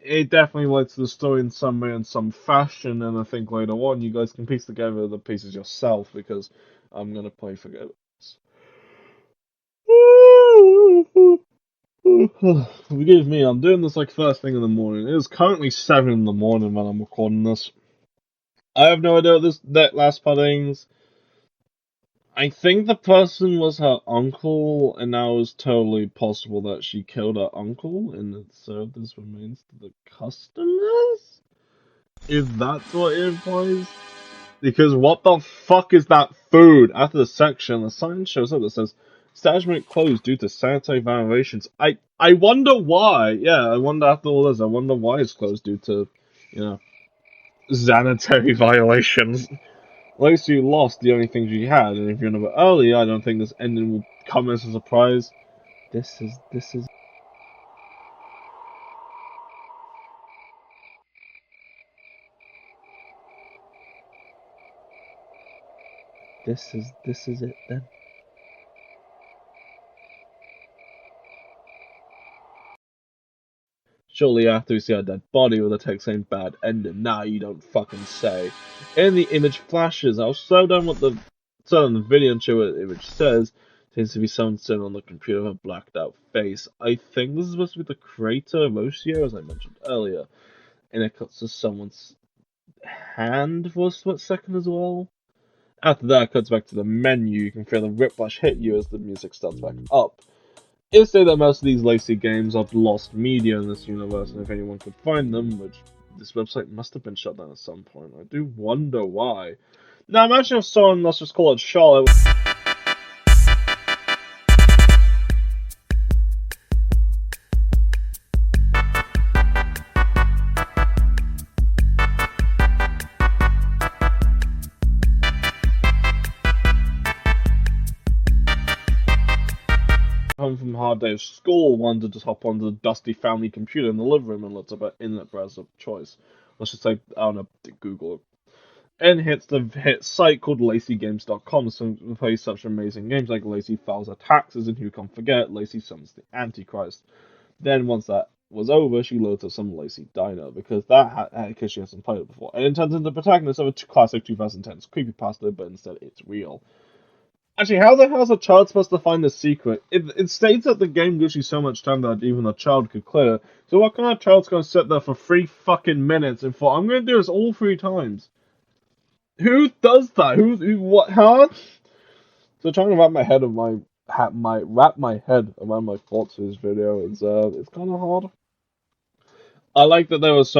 It definitely relates to the story in some way, in some fashion, and I think later on you guys can piece together the pieces yourself, because I'm gonna play Forget It. Forgive me, I'm doing this like first thing in the morning. It is currently 7 in the morning when I'm recording this. I have no idea what that last part is. I think the person was her uncle, and now it's totally possible that she killed her uncle and it served as remains to the customers? If that's what it implies? Because what the fuck is that food? After the section, the sign shows up that says establishment closed due to sanitary violations. I wonder why. Yeah, I wonder after all this, I wonder why it's closed due to, you know, sanitary violations. Lacey lost the only thing she had, and if you're number early, I don't think this ending will come as a surprise. This is this is it then. Shortly after, we see a dead body with a text saying bad ending. Nah, you don't fucking say. And the image flashes. I was so done with the video and show what the image says. Seems to be someone sitting on the computer with a blacked out face. I think this is supposed to be the creator, Rocio, as I mentioned earlier. And it cuts to someone's hand for a split second as well. After that, it cuts back to the menu. You can feel the whiplash hit you as the music starts back up. It's say that most of these Lacey games are lost media in this universe, and if anyone could find them, which this website must have been shut down at some point, I do wonder why. Now imagine if someone, let's just call it Charlotte, home from a hard day of school, wanted to just hop onto the dusty family computer in the living room and looked up an internet browser of choice. Let's just say, I don't know, Google, and hits the hit site called LaceyGames.com to play such amazing games like Lacey Files Her Taxes and Who Can Forget, Lacey Summons the Antichrist. Then once that was over, she loads up some Lacey Diner because because she hasn't played it before, and it turns into the protagonist of a classic 2010s creepypasta, but instead it's real. Actually, how the hell is a child supposed to find the secret? It states that the game gives you so much time that even a child could clear. So what kind of child's gonna sit there for 3 fucking minutes and thought, I'm gonna do this all 3 times? Who does that? What? Huh? So trying to wrap my head wrap my head around my thoughts for this video. It's kind of hard. I like that there was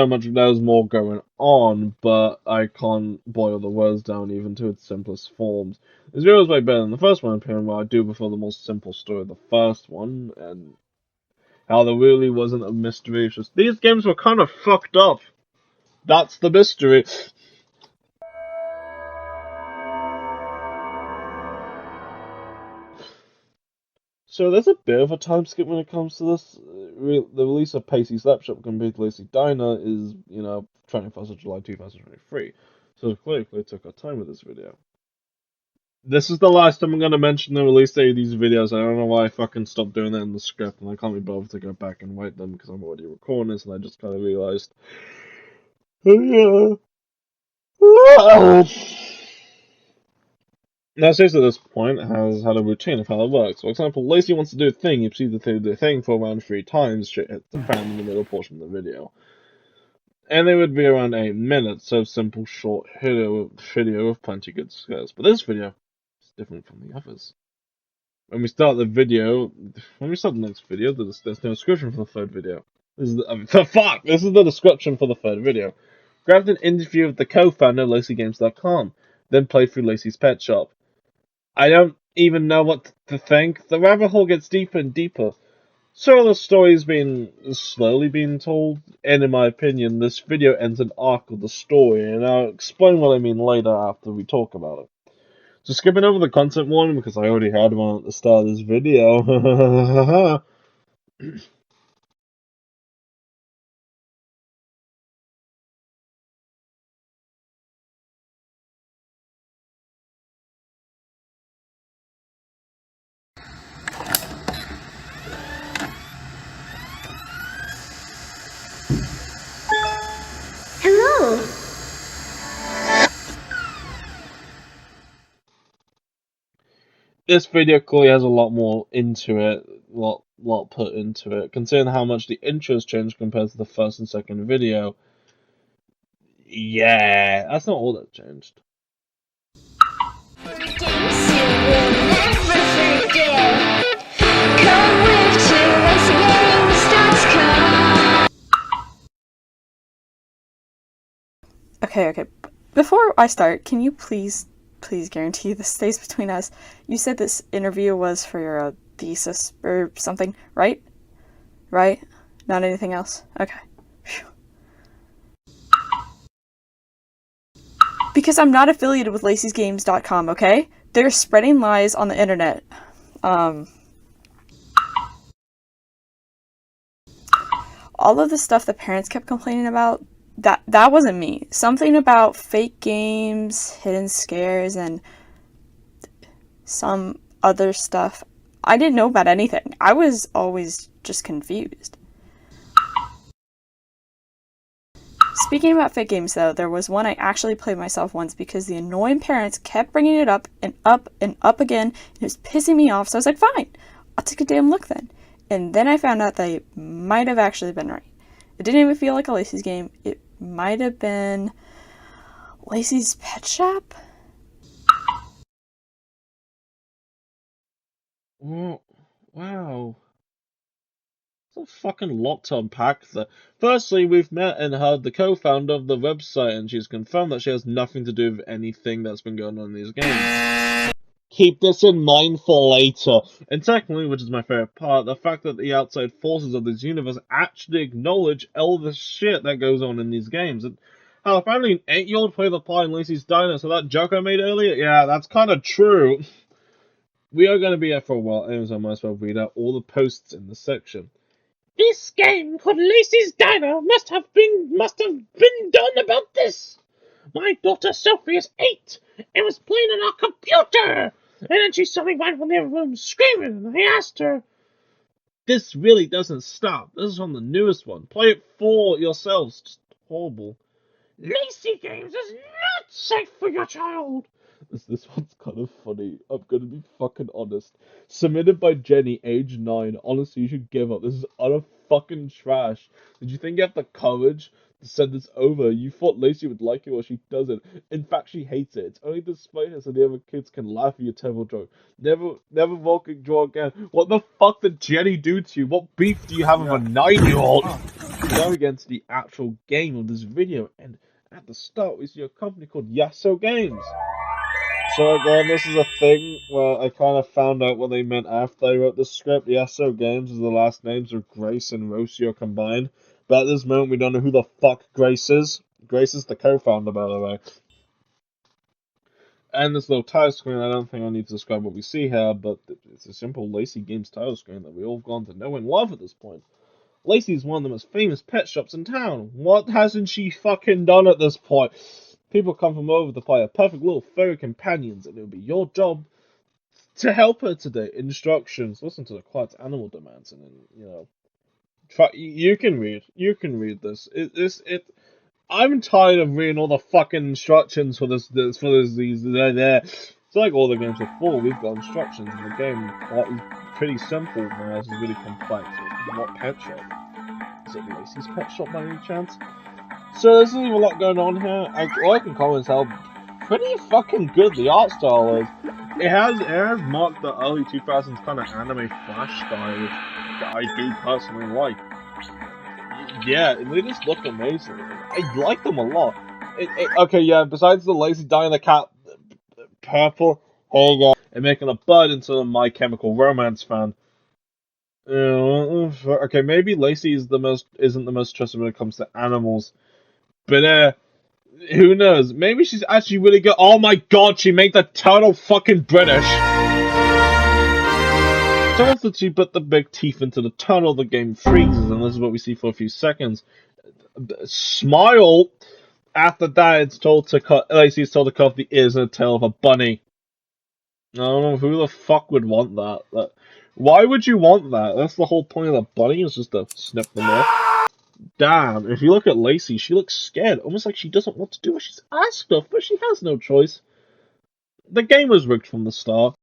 more going on, but I can't boil the words down even to its simplest forms. This video is way better than the first one, appearing what I do before the more simple story of the first one, and how there really wasn't a mystery. It's just these games were kind of fucked up. That's the mystery. So there's a bit of a time skip when it comes to this. The release of Pacey Slapshot compared to Lacey Diner is, 21st of July 2023. So clearly took our time with this video. This is the last time I'm going to mention the release date of these videos. I don't know why I fucking stopped doing that in the script, and I can't be bothered to go back and write them because I'm already recording this, and I just kind of realized. Now, Stacey at this point has had a routine of how it works. For example, Lacey wants to do a thing, you proceed to do the thing for around 3 times, shit hits the fan in the middle portion of the video. And they would be around 8 minutes, so simple, short video with plenty of good scares. But this video is different from the others. When we start the next video, there's no description for the third video. This is This is the description for the third video. Grabbed an interview with the co-founder of LaceyGames.com, then played through Lacey's Pet Shop. I don't even know what to think. The rabbit hole gets deeper and deeper. So the story's been slowly being told, and in my opinion, this video ends an arc of the story, and I'll explain what I mean later after we talk about it. So skipping over the content warning, because I already had one at the start of this video. Hello. This video clearly has a lot more into it, lot put into it, considering how much the intro's changed compared to the first and second video. Yeah, that's not all that changed. Okay. Before I start, can you please guarantee this stays between us? You said this interview was for your thesis or something, right? Right? Not anything else? Okay. Phew. Because I'm not affiliated with lacey'sgames.com, okay? They're spreading lies on the internet. All of the stuff the parents kept complaining about, that wasn't me. Something about fake games, hidden scares, and some other stuff. I didn't know about anything. I was always just confused. Speaking about fake games, though, there was one I actually played myself once because the annoying parents kept bringing it up and up and up again, and it was pissing me off, so I was like, fine, I'll take a damn look then. And then I found out they might have actually been right. It didn't even feel like a Lacey's game. It might have been Lacey's Pet Shop? Wow. It's a fucking lot to unpack there. Firstly, we've met and heard the co-founder of the website, and she's confirmed that she has nothing to do with anything that's been going on in these games. Keep this in mind for later. And secondly, which is my favorite part, the fact that the outside forces of this universe actually acknowledge all the shit that goes on in these games. And how apparently an 8-year-old played the part in Lacey's Diner, so that joke I made earlier, yeah, that's kind of true. We are going to be here for a while, and so I might as well read out all the posts in the section. This game called Lacey's Diner must have been done about this. My daughter Sophie is 8 and was playing on our computer. And then she saw me run from the other room screaming, and I asked her. This really doesn't stop. This is on the newest one. Play it for yourselves. Just horrible. Lacey Games is not safe for your child. This one's kind of funny. I'm gonna be fucking honest. Submitted by Jenny, age 9. Honestly, you should give up. This is utter fucking trash. Did you think you have the courage to send this over? You thought Lacey would like it, or she doesn't. In fact, she hates it. It's only to spite her so the other kids can laugh at your terrible joke. Never walking draw again. What the fuck did Jenny do to you? What beef do you have with a 9-year-old? Now against the actual game of this video, and at the start we see a company called Yasso Games. So again, this is a thing where I kind of found out what they meant after I wrote the script. Yasso Games is the last names of Grace and Rocio combined, but at this moment we don't know who the fuck Grace is. Grace is the co-founder, by the way. And this little title screen, I don't think I need to describe what we see here, but it's a simple Lacey Games title screen that we all gone to know and love at this point. Lacey's one of the most famous pet shops in town. What hasn't she fucking done at this point? People come from over to play a perfect little furry companions, and it'll be your job to help her today. Instructions. Listen to the quiet animal demands, and then, you know, try. You can read. You can read this. I'm tired of reading all the fucking instructions for these there. It's like all the games before. We've got instructions, and the game is pretty simple. Now it's really complex. What pet shop? Is it Lacey's pet shop by any chance? So there's a lot going on here. All I can comment is how pretty fucking good the art style is. It has marked the early 2000s kind of anime flash style, which I do personally like. Yeah, they just look amazing. I like them a lot. Okay, yeah, besides the Lacey dyeing the cat purple, here you go, and making a bud into a My Chemical Romance fan. Okay, maybe Lacey isn't the most trusted when it comes to animals, but who knows? Maybe she's actually really good. Oh my god, she made the turtle fucking British. So once she put the big teeth into the tunnel, the game freezes, and this is what we see for a few seconds. Smile. After that, it's told to cut. Lacey's told to cut off the ears and the tail of a bunny. I don't know who the fuck would want that. Why would you want that? That's the whole point of the bunny, is just to snip them off. Damn, if you look at Lacey, she looks scared, almost like she doesn't want to do what she's asked of, but she has no choice. The game was rigged from the start.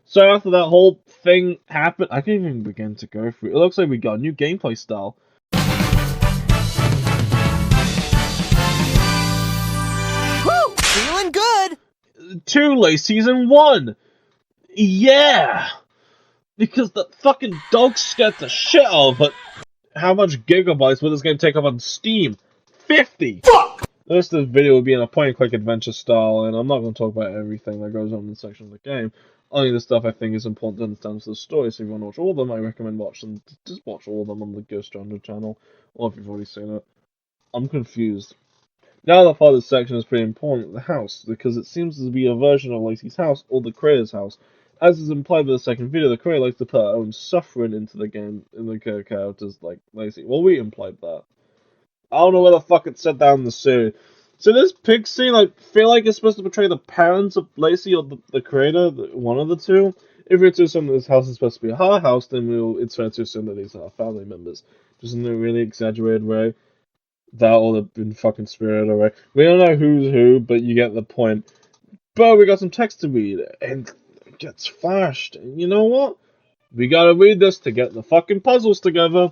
So after that whole thing happened, I can't even begin to go through. It looks like we got a new gameplay style. Woo! Feeling good! 2 Lacey's in 1! Yeah! Because the fucking dog scared the shit out of it. How much gigabytes will this game take up on Steam? 50! Fuck! The rest of the video will be in a point-and-click adventure style, and I'm not going to talk about everything that goes on in this section of the game. Only the stuff I think is important to understand for the story, so if you want to watch all of them, I recommend just watch all of them on the ghosttundra channel, or if you've already seen it. I'm confused. Now the part of this section is pretty important, the house, because it seems to be a version of Lacey's house, or the creator's house. As is implied by the second video, the creator likes to put her own suffering into the game, in the characters like Lacey. Well, we implied that. I don't know where the fuck it said down in the series. So this pig scene, I feel like it's supposed to portray the parents of Lacey or the creator, one of the two. If we're to assume that this house is supposed to be her house, then it's fair to assume that these are family members. Just in a really exaggerated way. That or in fucking spirit away. We don't know who's who, but you get the point. But we got some text to read, and it gets flashed. And you know what? We gotta read this to get the fucking puzzles together.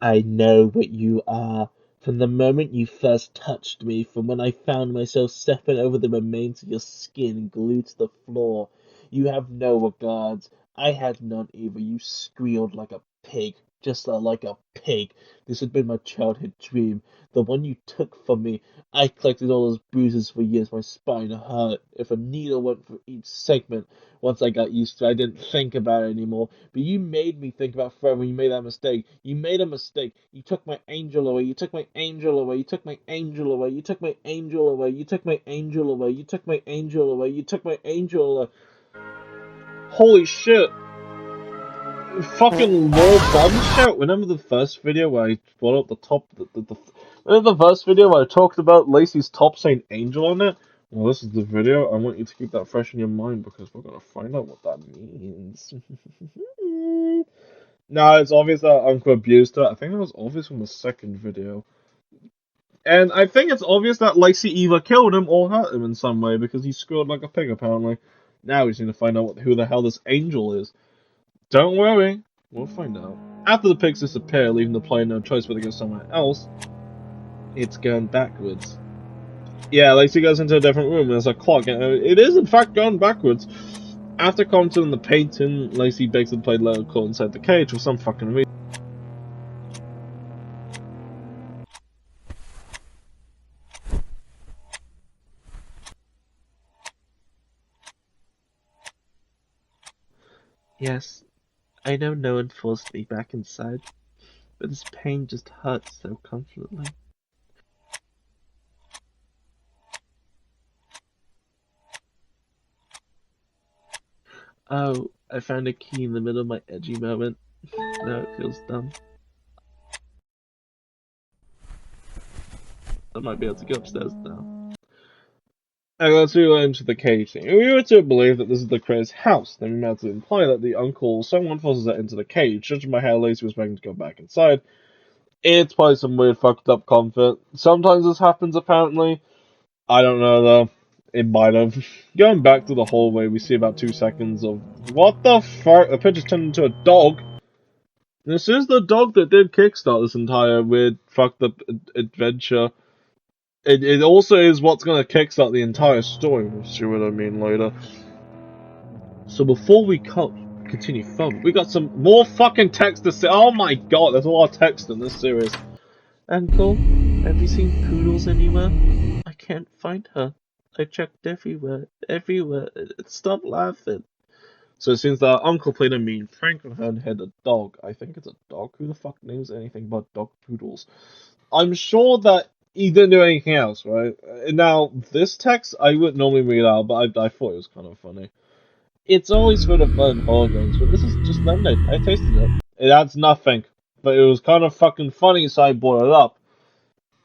I know what you are. From the moment you first touched me, from when I found myself stepping over the remains of your skin glued to the floor. You have no regards. I had none either. You squealed like a pig. Just like a pig. This had been my childhood dream. The one you took from me. I collected all those bruises for years. My spine hurt. If a needle went through each segment, once I got used to it, I didn't think about it anymore. But you made me think about forever. You made that mistake. You made a mistake. You took my angel away. You took my angel away. You took my angel away. You took my angel away. You took my angel away. You took my angel away. You took my angel away. Holy shit. Fucking lore bombshell. Remember the first video where I brought up the top, remember the first video where I talked about Lacey's top saying angel on it? Well, this is the video. I want you to keep that fresh in your mind because we're gonna find out what that means. No, it's obvious that Uncle abused her. I think that was obvious from the second video. And I think it's obvious that Lacey either killed him or hurt him in some way because he scored like a pig apparently. Now we just need to find out who the hell this angel is. Don't worry, we'll find out. After the pigs disappear, leaving the player no choice but to go somewhere else, it's going backwards. Yeah, Lacey goes into a different room and there's a clock, and it is in fact going backwards. After commenting on the painting, Lacey begs to play local inside the cage for some fucking reason. Yes, I know no one forced me back inside, but this pain just hurts so constantly. Oh, I found a key in the middle of my edgy moment. Now it feels dumb. I might be able to go upstairs now. And let's go into the cage thing. If we were to believe that this is the creator's house, then we might have to imply that the uncle someone forces her into the cage. Judging by how Lacey was begging to go back inside, it's probably some weird fucked up comfort. Sometimes this happens apparently. I don't know though. It might have. Going back to the hallway, we see about 2 seconds of what the fuck? The picture's turned into a dog. This is the dog that did kickstart this entire weird fucked up adventure. It also is what's gonna kickstart the entire story. We'll see what I mean later. So before we continue further, we got some more fucking text to say. Oh my god, there's a lot of text in this series. Uncle, have you seen Poodles anywhere? I can't find her. I checked everywhere. Stop laughing. So it seems that Uncle played a mean prank on her and had a dog. I think it's a dog. Who the fuck names anything but dog poodles? I'm sure that he didn't do anything else, right? Now, this text I wouldn't normally read out, but I thought it was kind of funny. It's always full of fun horror games, but this is just lemonade. I tasted it. It adds nothing, but it was kind of fucking funny, so I brought it up.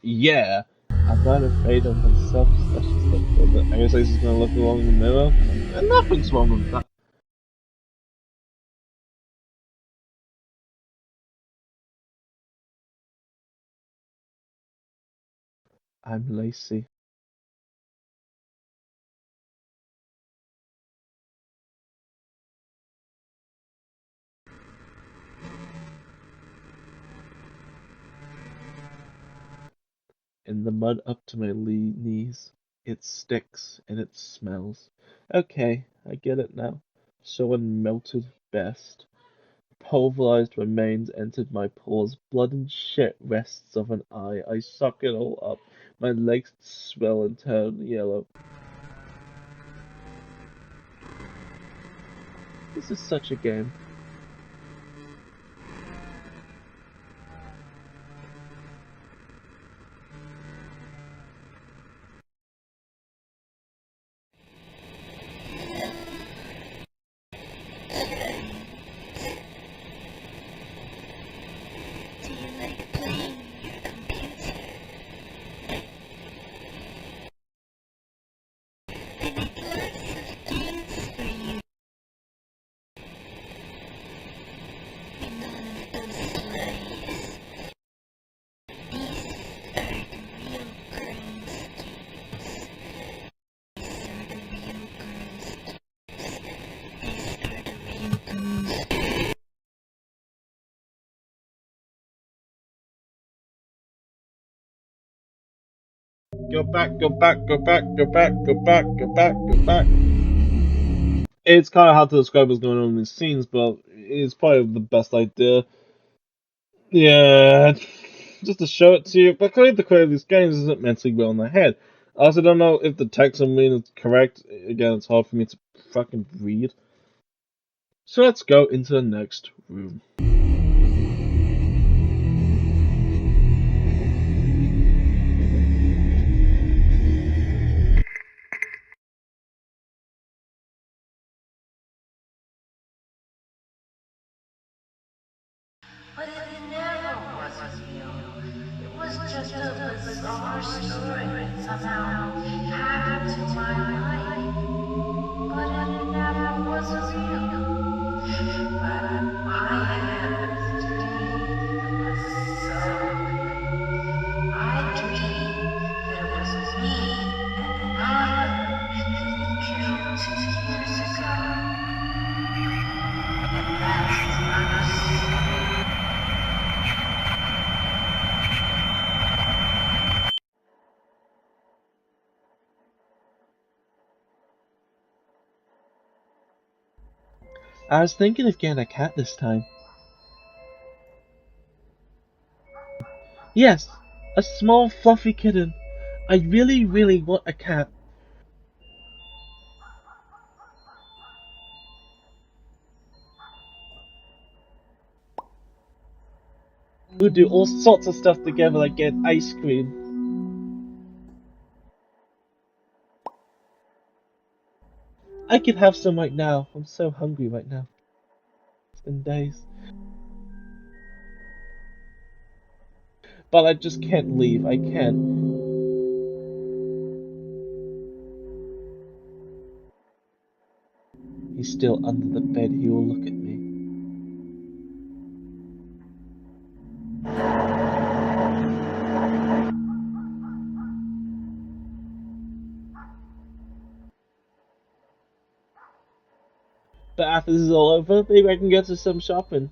Yeah, I'm not afraid of myself, especially stuff like that. I guess I just gonna look along in the mirror, and nothing's wrong with that. I'm Lacey. In the mud up to my knees. It sticks and it smells. Okay, I get it now. So unmelted best. Pulverized remains entered my pores. Blood and shit rests of an eye. I suck it all up. My legs swell and turn yellow. This is such a game. Go back, go back, go back, go back, go back, go back, go back. It's kind of hard to describe what's going on in these scenes, but it's probably the best idea. Yeah, just to show it to you. But clearly the creator of these games isn't mentally well in the head. I also don't know if the text I'm reading is correct. Again, it's hard for me to fucking read. So let's go into the next room. But it never was real. It was just a bizarre story that somehow happened to my life. But it never was real. But I had this dream that was so good. I dreamed that it was me and another that we killed 2 years ago. And that's another story. I was thinking of getting a cat this time. Yes, a small fluffy kitten. I really, really want a cat. We'll do all sorts of stuff together like get ice cream. I could have some right now. I'm so hungry right now. It's been days. But I just can't leave. I can't. He's still under the bed. He will look at me. But after this is all over, maybe I can go to some shopping.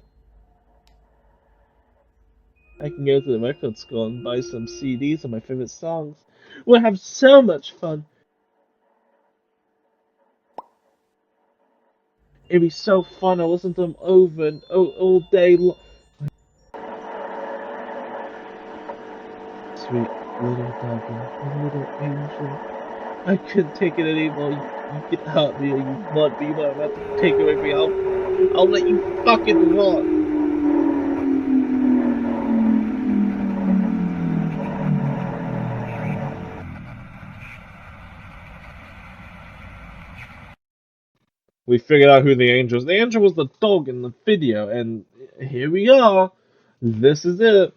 I can go to the record store and buy some CDs of my favorite songs. We'll have so much fun. It'd be so fun. I'll listen to them over and all day long. Sweet little doggy, my little angel. I couldn't take it anymore. You can hurt me or you want me, but I'm about to take away from me. I'll let you fucking rot. We figured out who the angel was. The angel was the dog in the video, and here we are. This is it.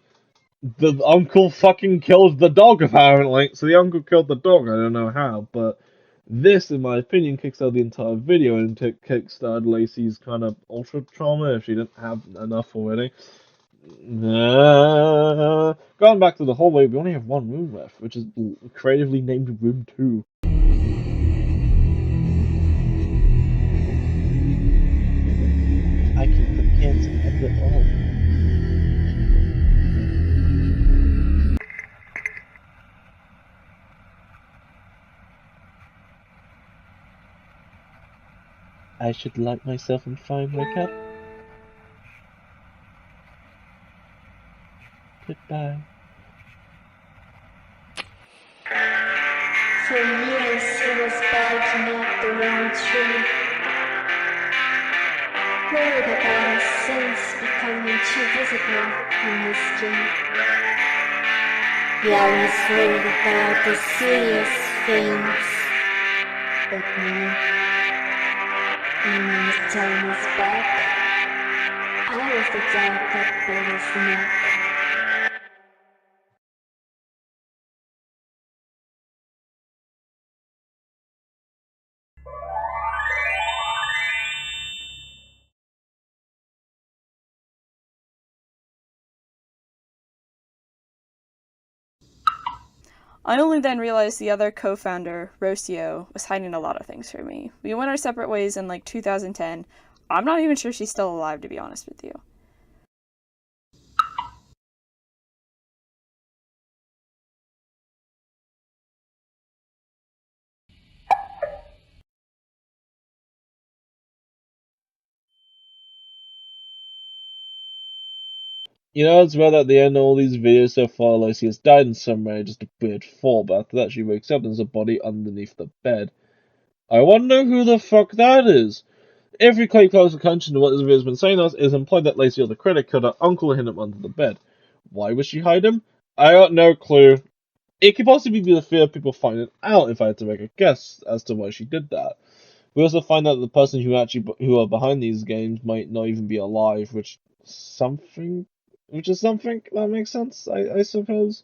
The uncle fucking killed the dog, apparently. So the uncle killed the dog. I don't know how, but this, in my opinion, kickstarted the entire video and kickstarted Lacey's kind of ultra trauma if she didn't have enough already. Going back to the hallway, we only have one room left, which is creatively named Room 2. I can begin to end it all. I should light myself on fire and wake up. Goodbye. For years he was barking up the wrong tree, worried about his sins becoming too visible on his skin. He always worried about the serious things, but me, when he was turning his back, I was the dog that bit his neck. I only then realized the other co-founder, Rocio, was hiding a lot of things from me. We went our separate ways in like 2010. I'm not even sure she's still alive, to be honest with you. You know, it's weird at the end of all these videos so far, Lacey has died in some way, just a weird fall, but after that she wakes up and there's a body underneath the bed. I wonder who the fuck that is. If we pay close attention to what this video has been saying to us, it is implied that Lacey or the critic killed her uncle and hid him under the bed. Why would she hide him? I got no clue. It could possibly be the fear of people finding out if I had to make a guess as to why she did that. We also find out that the person who are behind these games might not even be alive, which is something that makes sense, I suppose.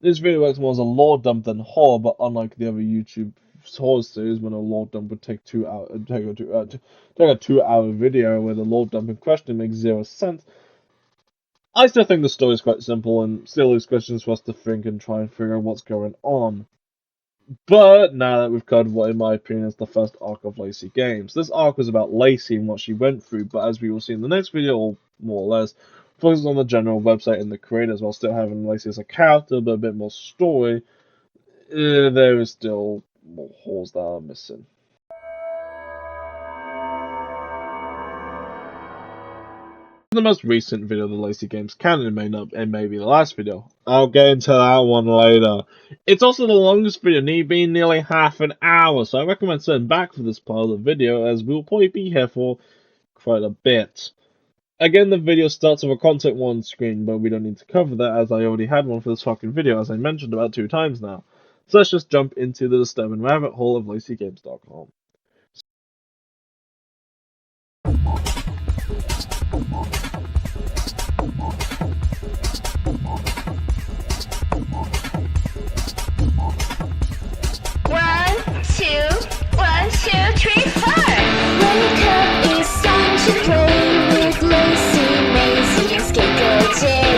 This video works more as a lore dump than horror, but unlike the other YouTube horror series, when a lore dump would take take a 2 hour video where the lore dump in question makes zero sense. I still think the story is quite simple and still leaves questions for us to think and try and figure out what's going on. But now that we've covered what, in my opinion, is the first arc of Lacey Games, this arc was about Lacey and what she went through, but as we will see in the next video, or more or less, focuses on the general website and the creators while still having Lacey as a character, but a bit more story. There is still more holes that are missing. the most recent video of the Lacey Games canon, it may be the last video. I'll get into that one later. It's also the longest video, being nearly half an hour, so I recommend sitting back for this part of the video, as we'll probably be here for quite a bit. Again, the video starts with a content warning screen, but we don't need to cover that, as I already had one for this fucking video, as I mentioned about 2 times now. So let's just jump into the disturbing rabbit hole of LaceyGames.com. One, two, three, four. Wake up, it's time to play with Lacey, Maisie, and Scapegoat Jay.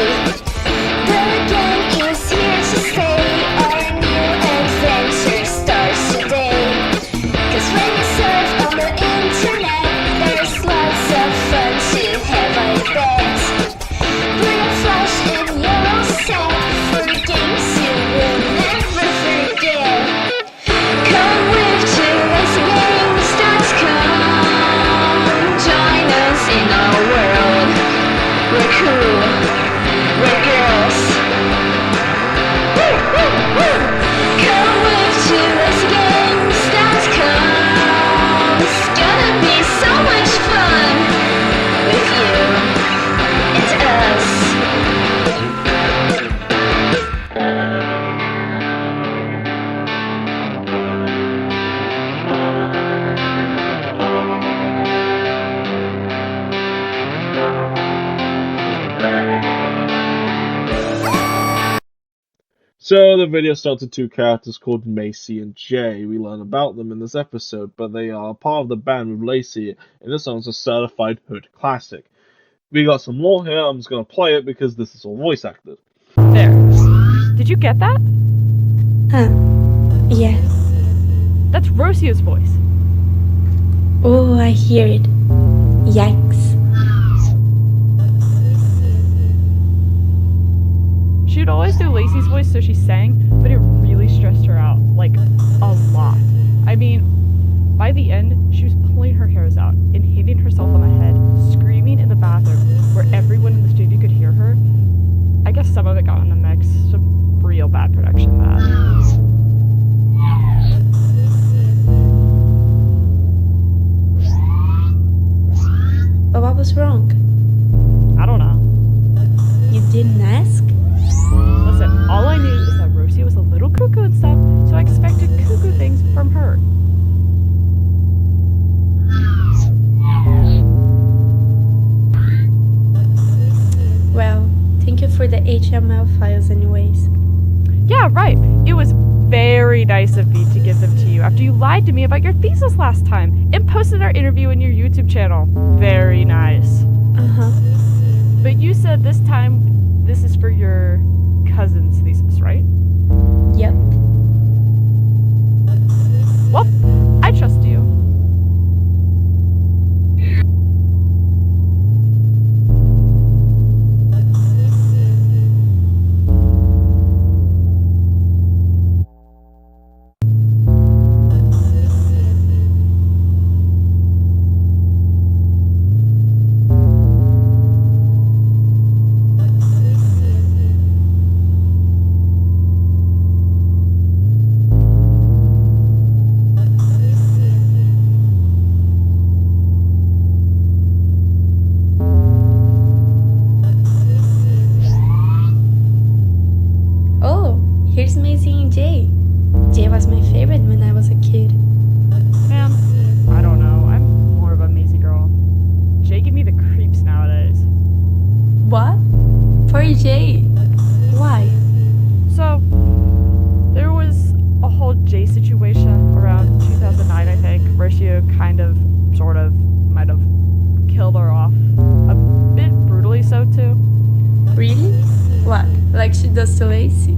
The game is here to stay. Our new adventure starts today. 'Cause when you surf on the internet, there's lots of fun to have, I bet. Bring a flash and yellow set for games you will never forget. Come with to LaceyGames.com. Join us in our world. We're cool. We're girls. Woo, woo, woo. Come with to LaceyGames.com. It's gonna be so much fun with you and us. So the video starts with 2 characters called Macy and Jay. We learn about them in this episode, but they are part of the band with Lacey, and this song's a certified hood classic. We got some more here, I'm just gonna play it because this is all voice acted. There. Did you get that? Yes. That's Rocio's voice. Oh, I hear it. Yikes. She would always do Lacey's voice so she sang, but it really stressed her out, like, a lot. I mean, by the end, she was pulling her hairs out and hitting herself on the head, screaming in the bathroom where everyone in the studio could hear her. I guess some of it got in the mix, some real bad production bad. But what was wrong? I don't know. You didn't ask? Listen, all I knew is that Rosie was a little cuckoo and stuff, so I expected cuckoo things from her. Well, thank you for the HTML files anyways. Yeah, right. It was very nice of me to give them to you after you lied to me about your thesis last time and posted our interview in your YouTube channel. Very nice. Uh-huh. But you said this time this is for your cousin's thesis, right? Yep. Well, I trust you. Here's Maisie and Jay. Jay was my favorite when I was a kid. Man, I don't know. I'm more of a Maisie girl. Jay give me the creeps nowadays. What? Poor Jay. Why? So, there was a whole Jay situation around 2009, I think, where she kind of, sort of, might have killed her off. A bit brutally so, too. Really? What? Like she does to Lacey?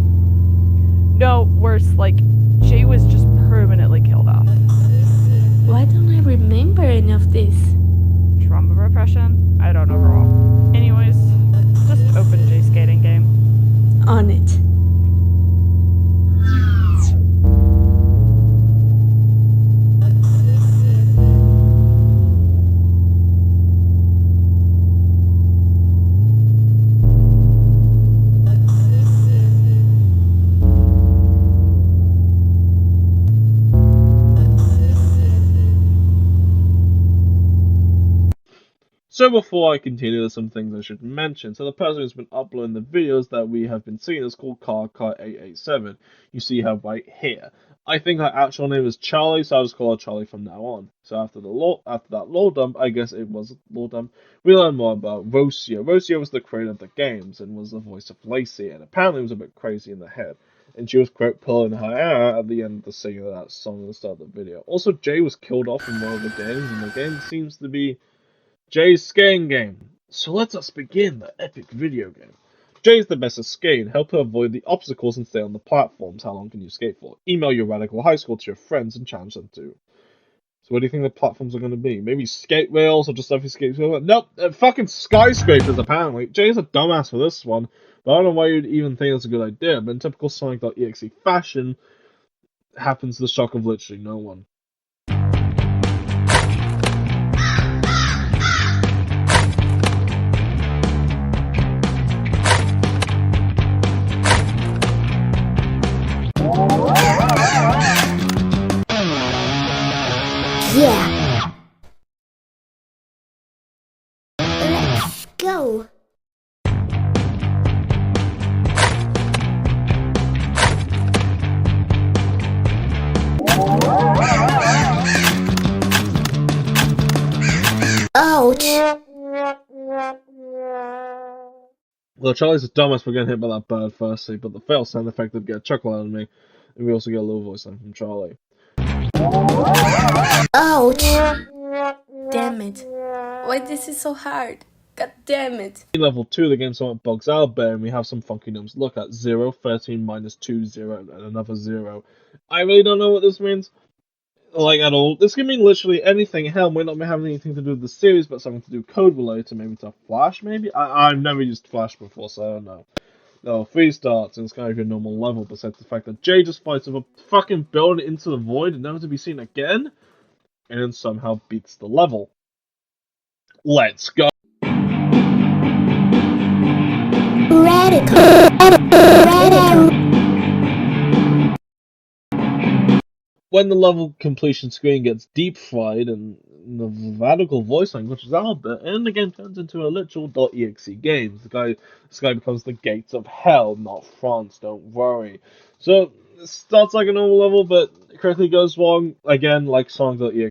No, worse, like, Jay was just permanently killed off. Why don't I remember any of this? Trauma repression? I don't know, girl. Anyways, just open Jay's skating game. On it. So before I continue, there's some things I should mention. So the person who's been uploading the videos that we have been seeing is called Car887. You see her right here. I think her actual name is Charlie, so I'll just call her Charlie from now on. So after that lore dump, I guess it was a lore dump, we learned more about Rocio. Rocio was the creator of the games and was the voice of Lacey, and apparently was a bit crazy in the head. And she was quote pulling her hair at the end of the singing of that song at the start of the video. Also, Jay was killed off in one of the games, and the game seems to be Jay's skating game. So let us begin the epic video game. Jay is the best at skating. Help her avoid the obstacles and stay on the platforms. How long can you skate for? Email your radical high school to your friends and challenge them to. So what do you think the platforms are going to be? Maybe skate rails or just stuff you skate over? Nope, fucking skyscrapers apparently. Jay's a dumbass for this one, but I don't know why you'd even think that's a good idea. But in typical Sonic.exe fashion, happens to the shock of literally no one. Yeah. Let's go. Ouch. Well, Charlie's a dumbass for getting hit by that bird firstly, but the fail sound effect did get a chuckle out of me, and we also get a little voice line from Charlie. Ouch. Damn it. Why this is so hard? God damn it. Level 2, the game somewhat bugs out a bit, and we have some funky numbers to look at. 0, 13, minus 2, 0, and another 0. I really don't know what this means, like, at all. This can mean literally anything. Hell, might not be having anything to do with the series, but something to do code related, maybe to Flash, maybe? I've never used Flash before, so I don't know. No, 3 starts, and it's kind of your normal level, besides the fact that Jay just fights with a fucking building into the void and never to be seen again, and then somehow beats the level. Let's go! Radical. When the level completion screen gets deep fried and the radical voice line glitches out a bit, and the game turns into a literal .exe game. This guy becomes the gates of hell, not France, don't worry. So, it starts like a normal level, but quickly goes wrong, again, like Sonic.exe.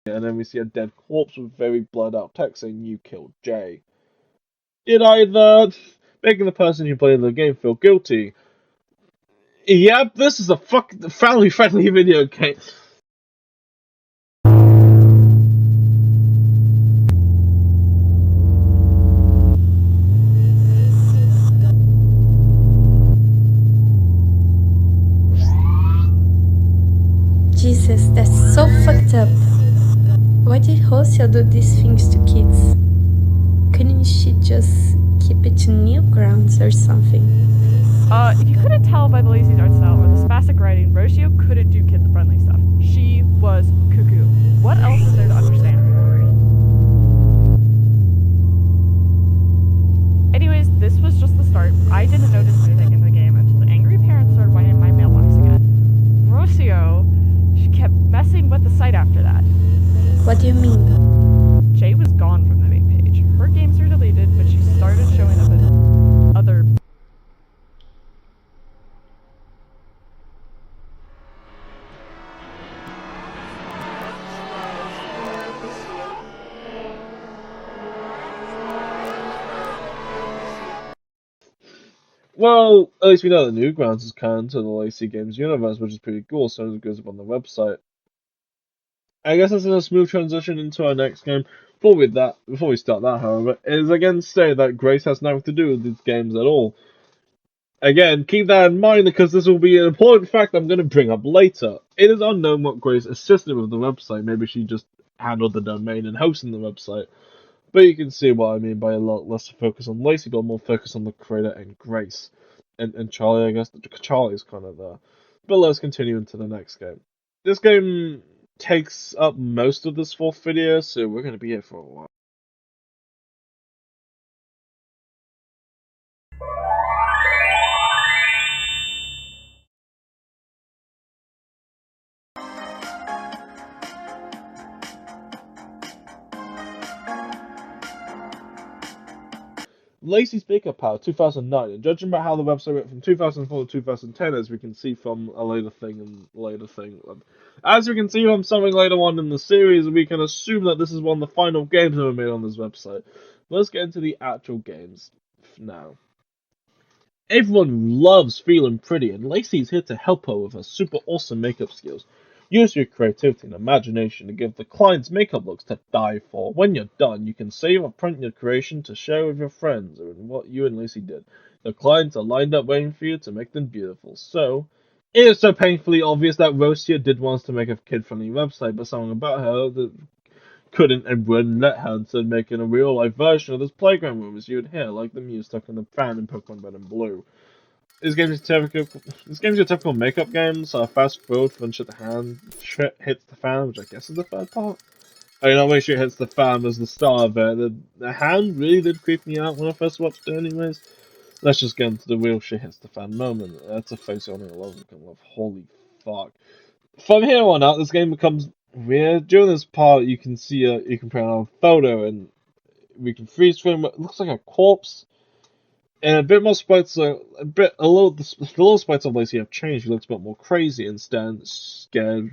And then we see a dead corpse with very blurred out text saying, "You killed Jay." Did either making the person who played the game feel guilty? Yep, this is a family-friendly video game. Jesus, that's so fucked up. Why did Rocio do these things to kids? Couldn't she just keep it to Newgrounds or something? If you couldn't tell by the lazy art style or the spastic writing, Rocio couldn't do kid-friendly stuff. She was cuckoo. What else is there to understand? What do you mean? Jay was gone from the main page. Her games were deleted, but she started showing up in other. Well, at least we know that Newgrounds is canon to the Lacey Games universe, which is pretty cool, so it goes up on the website. I guess that's a smooth transition into our next game. Before we start that, however, is again say that Grace has nothing to do with these games at all. Again, keep that in mind because this will be an important fact I'm going to bring up later. It is unknown what Grace assisted with the website. Maybe she just handled the domain and hosting the website. But you can see what I mean by a lot less focus on Lacey, but more focus on the creator and Grace. And Charlie, I guess. Charlie's kind of there. But let's continue into the next game. This game takes up most of this fourth video, so we're going to be here for a while. Lacey's Makeup Power 2009, and judging by how the website went from 2004 to 2010, as we can see from a later thing, as we can see from something later on in the series, we can assume that this is one of the final games ever made on this website. Let's get into the actual games now. Everyone loves feeling pretty, and Lacey's here to help her with her super awesome makeup skills. Use your creativity and imagination to give the clients makeup looks to die for. When you're done, you can save or print your creation to share with your friends, or what you and Lacey did. The clients are lined up waiting for you to make them beautiful. So, it is so painfully obvious that Rose here did want to make a kid-friendly website, but something about her that couldn't and wouldn't let her, instead making a real-life version of this playground room as you would hear, like the Mew stuck in the fan in Pokemon Red and Blue. This game's your typical makeup game, so fast forward when shit hits the fan, which I guess is the third part. Oh, you know, when shit hits the fan was the start of it. The hand really did creep me out when I first watched it anyways. Let's just get into the real shit hits the fan moment. That's a face I only can love. Holy fuck. From here on out, this game becomes weird. During this part, you can see you can print out a photo, and we can freeze frame it. It looks like a corpse. And a bit more sprites, the little sprites of Lacey have changed. She looks a bit more crazy instead, scared,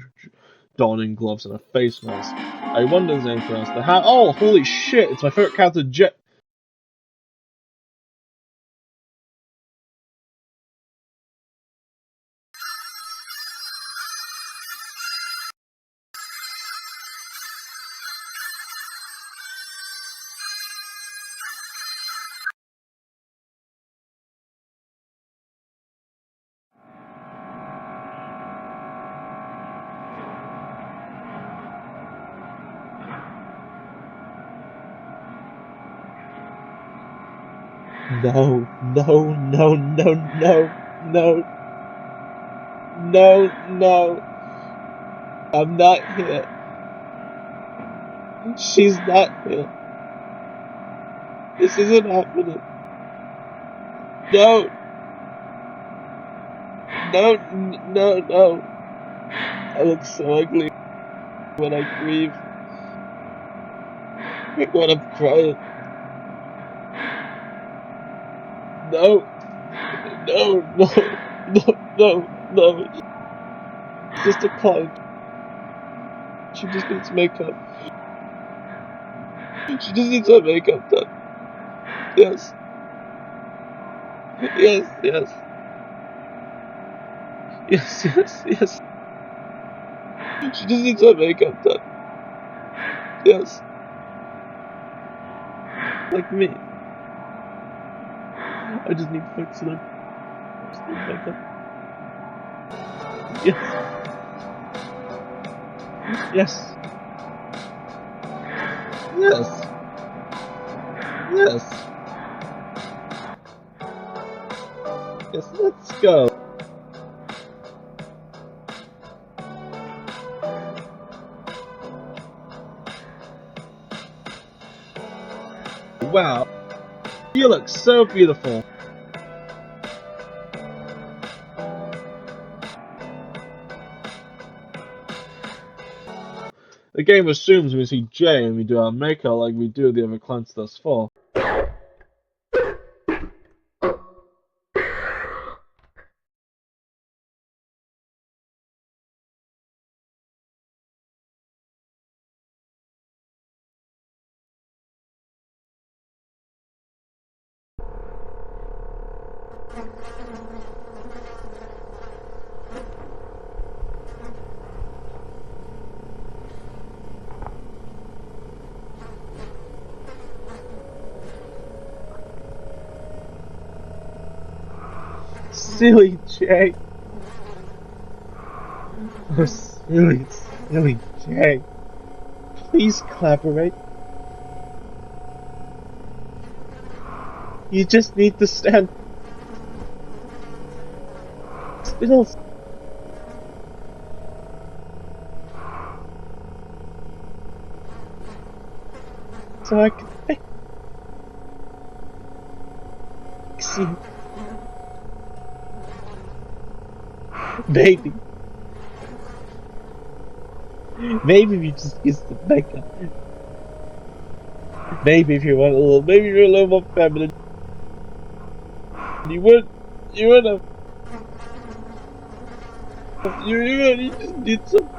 donning gloves and a face mask. I wonder if there's anything else to have. Oh, holy shit! It's my favorite character, Jet. No, no, no, no, no, no, no, no. I'm not here. She's not here. This isn't happening. No, no, no, no. I look so ugly when I grieve. When I'm crying. No, no, no, no, no, no. Just a client. She just needs makeup. She just needs her makeup done. Yes. Yes, yes. Yes, yes, yes. She just needs her makeup done. Yes. Like me. I just need fixing it. Just need makeup. Yes. Yes. Yes. Yes. Yes, let's go. Wow. You look so beautiful. The game assumes we see Jay and we do our makeout like we do the other clients thus far. Silly Jay. Oh, silly Jay. Please collaborate. You just need to stand still. So I can fix you. Baby. Maybe we just kiss the makeup. Maybe if you want a little, maybe you're a little more feminine. You would have, you just need some.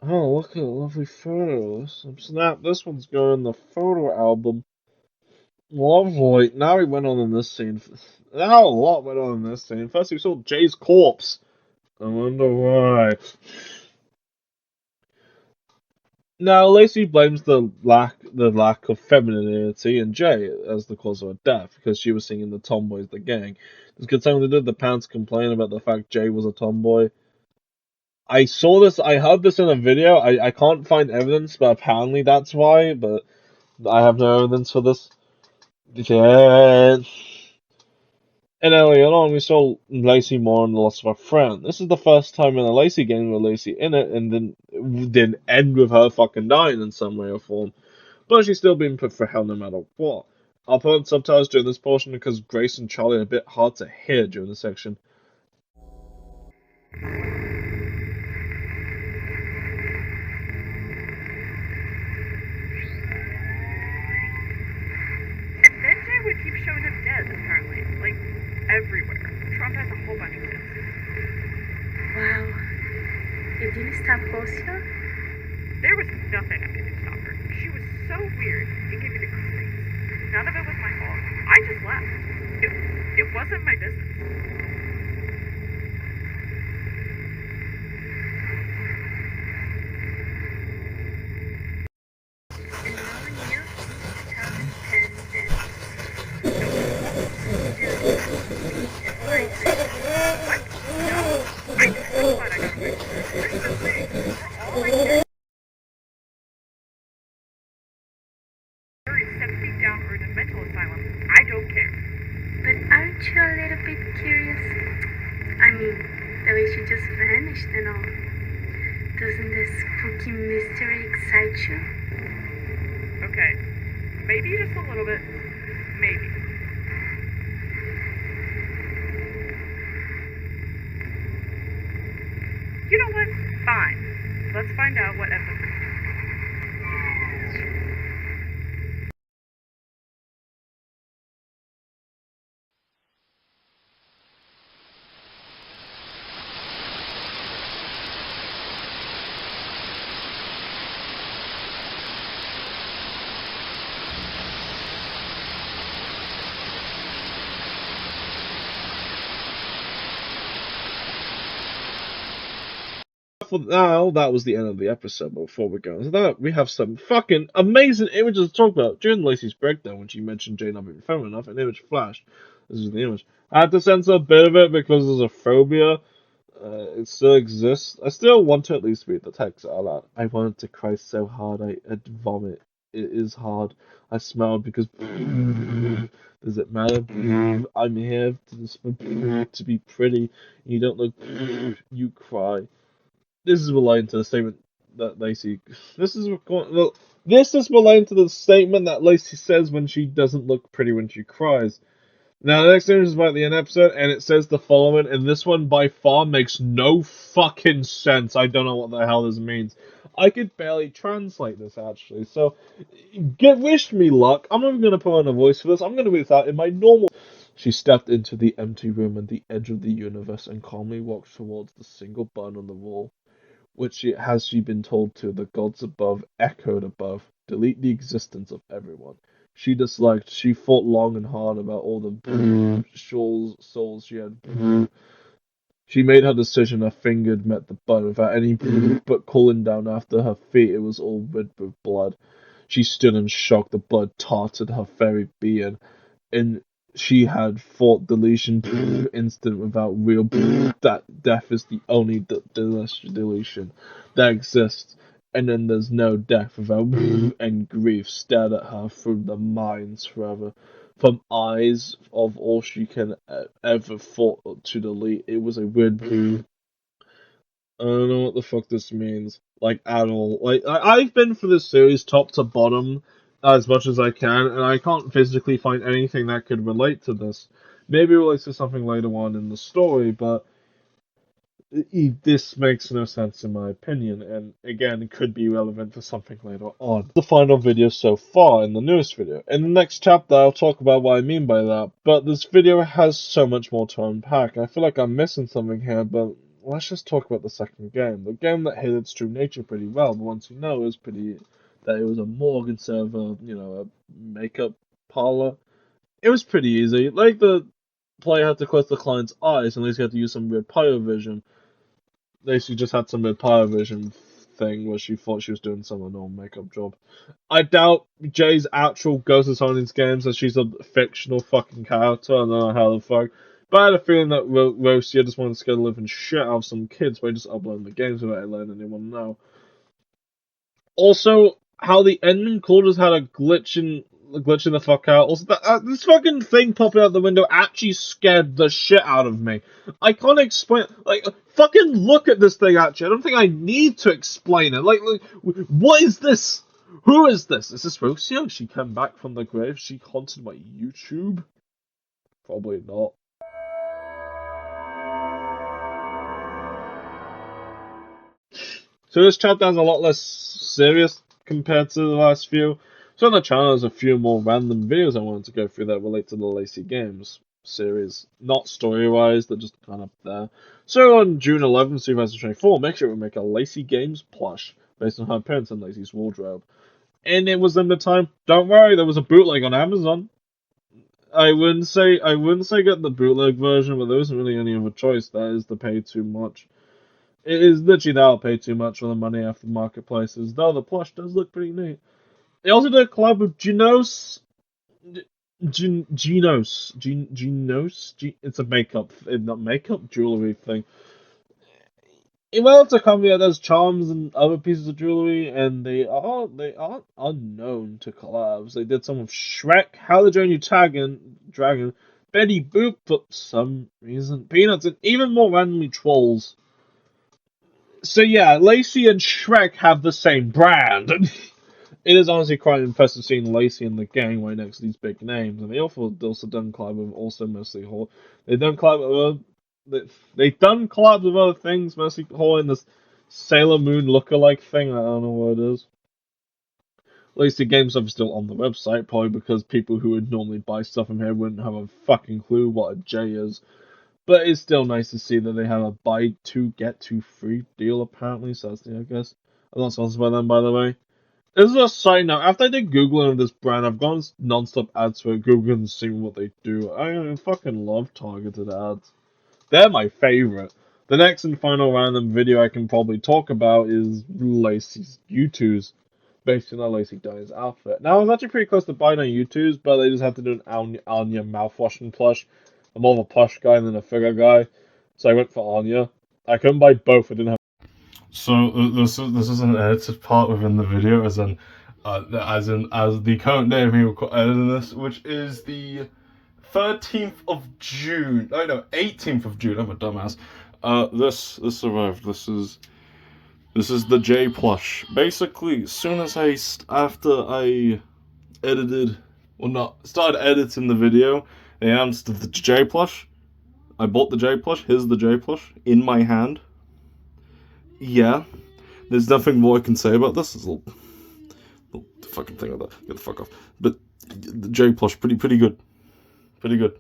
Oh, look at the lovely photos. Snap, this one's going in the photo album. Lovely. Now we went on in this scene. Now a lot went on in this scene. First we saw Jay's corpse. I wonder why. Now Lacey blames the lack of femininity in Jay as the cause of her death because she was singing the tomboy's the gang. This could something to do with the parents complain about the fact Jay was a tomboy. I heard this in a video. I can't find evidence, but apparently that's why, but I have no evidence for this. Yeah. And earlier on, we saw Lacey mourn the loss of a friend. This is the first time in a Lacey game with Lacey in it, and then didn't end with her fucking dying in some way or form. But she's still being put for hell no matter what. I'll put on subtitles during this portion because Grace and Charlie are a bit hard to hear during this section. And then Jay would keep showing up dead, apparently. Like, everywhere. Trump has a whole bunch of kids. Wow. You didn't stop Lucia? There was nothing I could do to stop her. She was so weird. It gave me the creeps. None of it was my fault. I just left. It wasn't my business. And knowing you, 2010 then. What? No. I'm so glad I got away. Here's the thing. We're all Or 7 feet down or in a mental asylum. I don't care. But aren't you a little bit curious? I mean, the way she just vanished and all. Doesn't this spooky mystery excite you? Okay. Maybe just a little bit. Maybe. You know what? Fine. Let's find out what episode. For now, that was the end of the episode. But before we go into that, we have some fucking amazing images to talk about. During Lacey's breakdown, when she mentioned Jane not being feminine enough, an image flashed. This is the image. I had to censor a bit of it because there's a phobia. It still exists. I still want to at least read the text out loud. I wanted to cry so hard I'd vomit. It is hard. I smiled because does it matter? I'm here to be pretty. You don't look. You cry. This is relating to the statement that Lacey. This is well. This is relating to the statement that Lacey says when she doesn't look pretty when she cries. Now, the next image is about the end episode, and it says the following, and this one by far makes no fucking sense. I don't know what the hell this means. I could barely translate this, actually, so wish me luck. I'm not even going to put on a voice for this. I'm going to read this out in my normal. She stepped into the empty room at the edge of the universe and calmly walked towards the single button on the wall, which she been told to. The gods above echoed above. Delete the existence of everyone she disliked. She thought long and hard about all the souls she had. She made her decision. Her finger met the button without any but cooling down after her feet. It was all red with blood. She stood in shock. The blood tarted her very being, and she had thought deletion instant without real that death is the only deletion that exists, and then there's no death without and grief stared at her through the minds forever from eyes of all she can ever thought to delete. It was a weird I don't know what the fuck this means, like, at all. Like, I've been for this series top to bottom as much as I can, and I can't physically find anything that could relate to this. Maybe it relates to something later on in the story, but this makes no sense in my opinion, and again, it could be relevant for something later on. The final video so far in the newest video. In the next chapter, I'll talk about what I mean by that, but this video has so much more to unpack. I feel like I'm missing something here, but let's just talk about the second game. The game that hid its true nature pretty well, but once you know, that it was a morgue instead of a makeup parlor. It was pretty easy. Like, the player had to close the client's eyes, and at least he had to use some weird pyrovision. Lacey just had some weird pyrovision thing where she thought she was doing some normal makeup job. I doubt Jay's actual ghost is on these games, and she's a fictional fucking character. I don't know how the fuck. But I had a feeling that Rosia just wanted to scare the living shit out of some kids by just uploading the games without letting anyone know. Also, how the ending call just had a glitching the fuck out. Also, this fucking thing popping out the window actually scared the shit out of me. I can't explain. Like, fucking look at this thing. Actually, I don't think I need to explain it. Like, what is this? Who is this? Is this Rocio? She came back from the grave. She haunted my YouTube. Probably not. So this chapter has a lot less serious compared to the last few. So on the channel there's a few more random videos I wanted to go through that relate to the Lacey Games series. Not story-wise, they're just kind of there. So on June 11th, 2024, make sure we make a Lacey Games plush based on her appearance in Lacey's wardrobe. And it was in the time, don't worry, there was a bootleg on Amazon. I wouldn't say get the bootleg version, but there isn't really any other choice. That is to pay too much. It is literally that I'll pay too much for the money after marketplaces, though the plush does look pretty neat. They also did a collab with Genos. It's a makeup jewelry thing. Well, it's a company that does charms and other pieces of jewelry, and they aren't unknown to collabs. They did some with Shrek, How to Train Your Dragon, Betty Boop for some reason, Peanuts, and even more randomly Trolls. So yeah, Lacey and Shrek have the same brand. It is honestly quite impressive seeing Lacey and the gang right next to these big names, and they also done collab with also mostly horror. They've done collab with they've done collabs with other things, mostly horror in this Sailor Moon lookalike thing. I don't know what it is. Lacey Game Stuff is still on the website, probably because people who would normally buy stuff from here wouldn't have a fucking clue what a J is. But it's still nice to see that they have a buy two get two free deal apparently. So that's I guess I'm not sponsored by them, by the way. This is a side note. After I did Googling of this brand, I've gone non-stop ads for Google and seen what they do. I fucking love targeted ads. They're my favorite. The next and final random video I can probably talk about is Lacey's U2s, based on Lacey Diane's outfit. Now, I was actually pretty close to buying a U2s, but they just had to do an Anya mouthwashing plush. I'm more of a plush guy than a figure guy, so I went for Anya. I couldn't buy both. I didn't have. So this is an edited part within the video, as the current day of me editing this, which is the 13th of June. Oh no, 18th of June. I'm a dumbass. This survived. This is the J plush. Basically, after I edited, well not started editing the video, they announced the J plush. I bought the J plush. Here's the J plush in my hand. Yeah, there's nothing more I can say about this. There's a little fucking thing like that. Get the fuck off. But the J plush, pretty good. Pretty good.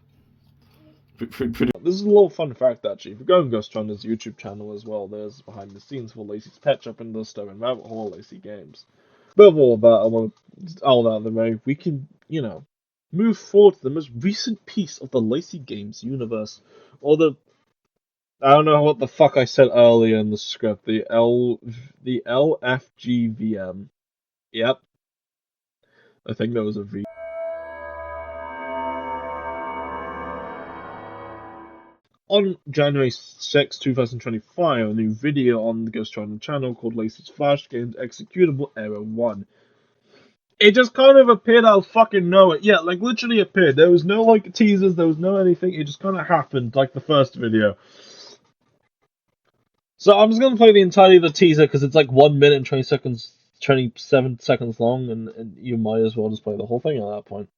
Pretty. This is a little fun fact actually. If you go on ghosttundra's YouTube channel as well, there's behind the scenes for Lacey's Pet Shop and the Story and Rabbit Hole Lacey Games. But with all of that, I want to all that out of the way. We can, move forward to the most recent piece of the Lacey Games universe, or the I don't know what the fuck I said earlier in the script. The LFGVM. Yep. I think that was a V. On January 6, 2025, a new video on the Ghost Channel channel called Lacey's Flash Games Executable Error 1. It just kind of appeared out of fucking nowhere. Yeah, like literally appeared. There was no like teasers, there was no anything. It just kind of happened like the first video. So I'm just gonna play the entirety of the teaser because it's like 1 minute and 27 seconds long, and you might as well just play the whole thing at that point.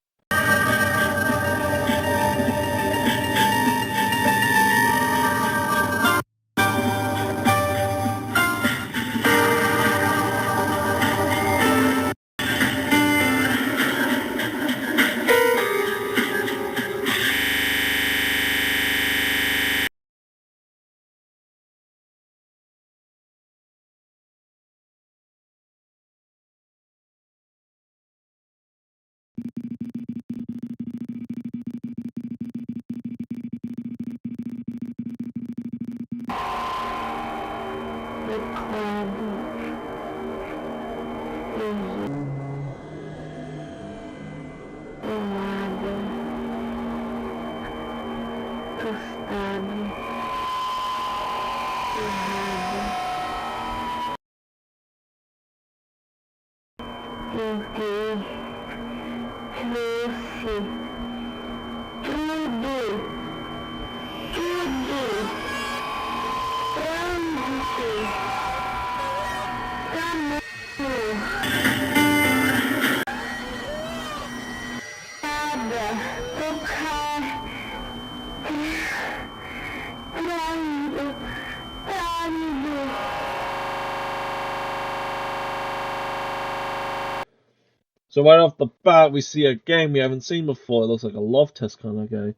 So right off the bat, we see a game we haven't seen before. It looks like a love test kind of game.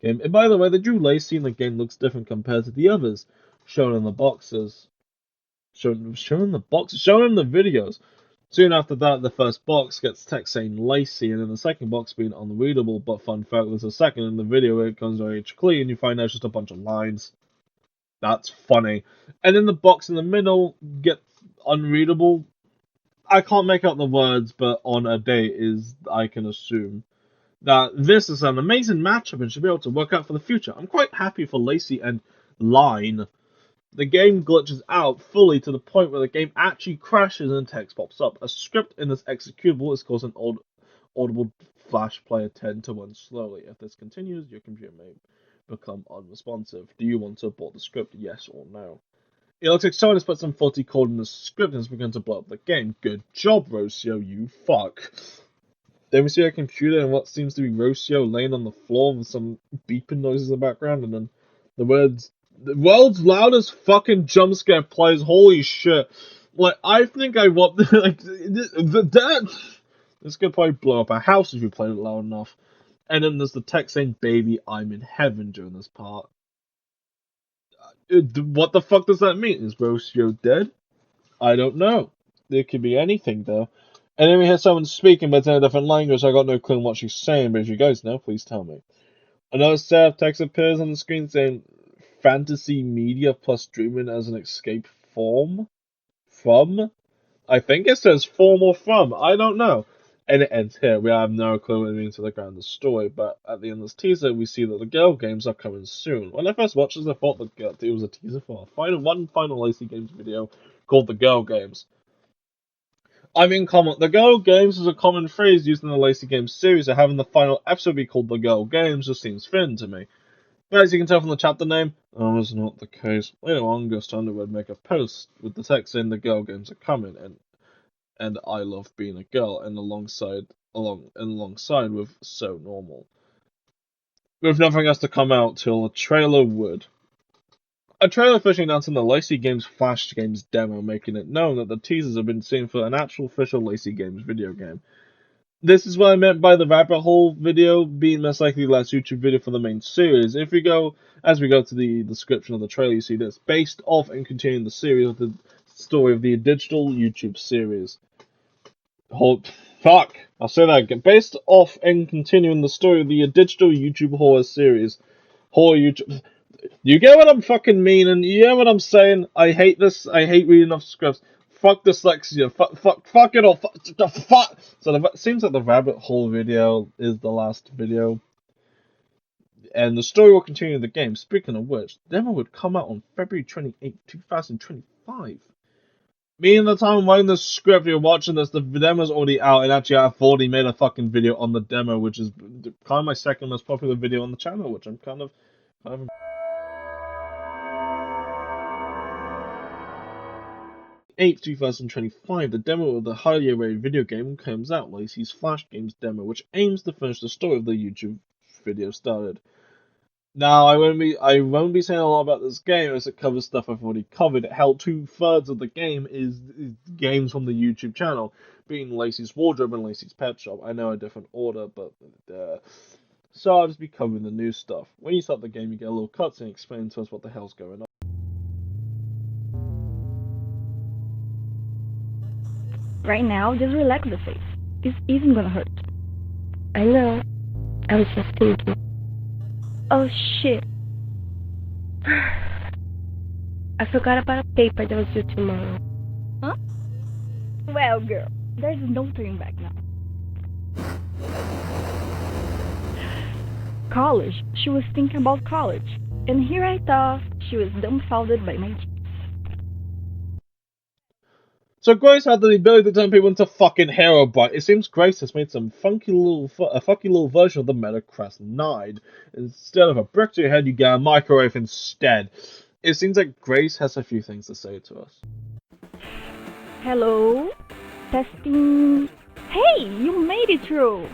And by the way, the Drew Lacey in the game looks different compared to the others shown in the boxes. Shown in the videos. Soon after that, the first box gets text saying Lacey, and then the second box being unreadable. But fun fact, there's a second in the video where it comes very clear, and you find out it's just a bunch of lines. That's funny. And then the box in the middle gets unreadable. I can't make out the words, but on a date is, I can assume, that this is an amazing matchup and should be able to work out for the future. I'm quite happy for Lacey and Line The game glitches out fully to the point where the game actually crashes and text pops up. A script in this executable is called an audible flash player 10 to run slowly. If this continues, your computer may become unresponsive. Do you want to abort the script? Yes or no? It looks like someone has put some faulty code in the script and has begun to blow up the game. Good job, Rocio, you fuck. Then we see a computer and what seems to be Rocio laying on the floor with some beeping noises in the background, and then the world's loudest fucking jump scare plays. Holy shit! Like, I think I want like this could probably blow up a house if you played it loud enough. And then there's the text saying, "Baby, I'm in heaven" during this part. What the fuck does that mean? Is Rocio dead? I don't know. It could be anything though. And then we hear someone speaking, but it's in a different language. I got no clue what she's saying, but if you guys know, please tell me. Another set of text appears on the screen saying fantasy media plus dreaming as an escape form? From? I think it says form or from. I don't know. And it ends here. We have no clue what it means to the ground of the story, but at the end of this teaser, we see that the girl games are coming soon. When I first watched this, I thought that it was a teaser for one final Lacey Games video called The Girl Games. I mean, the Girl Games is a common phrase used in the Lacey Games series, so having the final episode be called The Girl Games just seems fitting to me. But as you can tell from the chapter name, that was not the case. Later on, ghosttundra would make a post with the text saying The Girl Games are coming, and I love being a girl, and alongside with So Normal. With nothing else to come out till a trailer would. A trailer officially announcing the Lacey Games Flash Games demo, making it known that the teasers have been seen for an actual official Lacey Games video game. This is what I meant by the rabbit hole video being most likely the last YouTube video for the main series. As we go to the description of the trailer, you see this. Based off and continuing the series of the story of the digital YouTube series. I'll say that again. Based off and continuing the story of the digital YouTube horror series. Horror YouTube... You get what I'm fucking meaning? You get what I'm saying? I hate this. I hate reading off scripts. Fuck dyslexia. Fuck it all. Fuck. So it seems like the rabbit hole video is the last video. And the story will continue in the game. Speaking of which, the demo would come out on February 28, 2025. Meaning the time I'm writing this script, you're watching this, the demo's already out, and actually I've already made a fucking video on the demo, which is kind of my second most popular video on the channel, which I'm kind of 8th, 2025, the demo of the highly awaited video game comes out, Lacey's Flash Games demo, which aims to finish the story of the YouTube video started. Now, I won't be saying a lot about this game as it covers stuff I've already covered. Hell, 2/3 of the game is games from the YouTube channel, being Lacey's Wardrobe and Lacey's Pet Shop. I know a different order, but so I'll just be covering the new stuff. When you start the game, you get a little cutscene explaining to us what the hell's going on. Right now, just relax the face. This isn't gonna hurt. I know. I was just thinking. Oh shit. I forgot about a paper that was due tomorrow. Huh? Well, girl, there's no turning back now. College. She was thinking about college. And here I thought she was dumbfounded by my... So Grace had the ability to turn people into fucking hero, but it seems Grace has made some funky little version of the Metacrest 9. Instead of a brick to your head, you get a microwave instead. It seems like Grace has a few things to say to us. Hello? Testing... Hey, you made it through!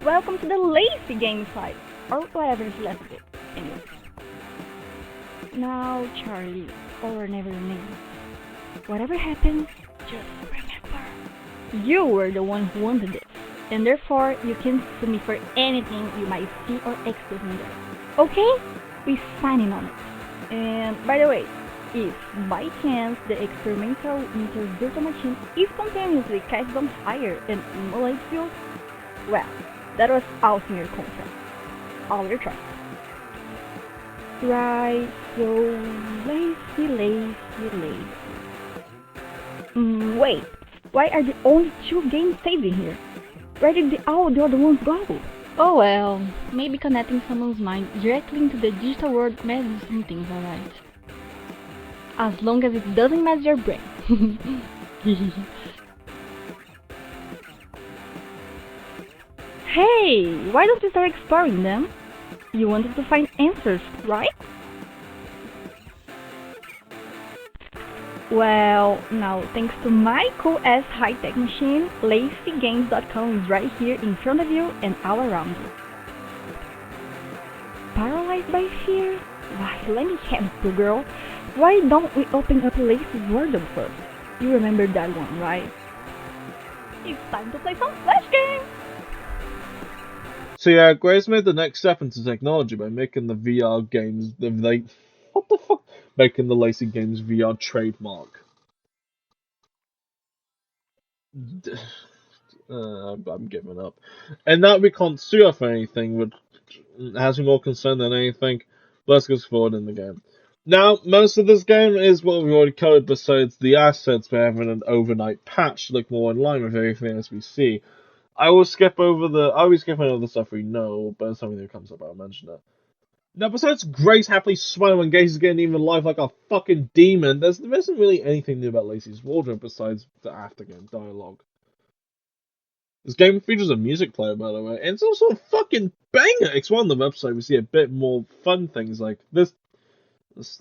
Welcome to the Lacey Game site. Or whatever is left of it. Anyways. Now, Charlie, or never name. Whatever happens, just remember. You were the one who wanted this. And therefore, you can sue me for anything you might see or expose me there. Okay? We're signing on it. And, by the way, if by chance the experimental virtual machine is continuously cast on fire and immolates you, well, that was out in your contract. All your trust. Right, so Lacey. Wait, why are there only 2 games saved in here? Where did all the other ones go? Oh well, maybe connecting someone's mind directly into the digital world messes some things, alright. As long as it doesn't mess your brain. Hey, why don't we start exploring them? You wanted to find answers, right? Well, now thanks to my cool-ass high-tech machine, laceygames.com is right here in front of you and all around you. Paralyzed by fear? Why, let me help you, girl. Why don't we open up Lacey's world first? You remember that one, right? It's time to play some Flash game! So yeah, Grace made the next step into technology by making the VR games, what the fuck? Making the Lacey Games VR trademark. I'm giving up. And that we can't sue her for anything, which has me more concerned than anything. Let's go forward in the game. Now, most of this game is what we've already covered, besides the assets for having an overnight patch to look more in line with everything as we see. I will skip over the stuff we know, but it's something that comes up, I'll mention it. Now, besides Grace happily smiling when Gaze is getting even live like a fucking demon, there isn't really anything new about Lacey's wardrobe besides the aftergame dialogue. This game features a music player, by the way, and it's also a fucking banger! It's on the website, we see a bit more fun things like this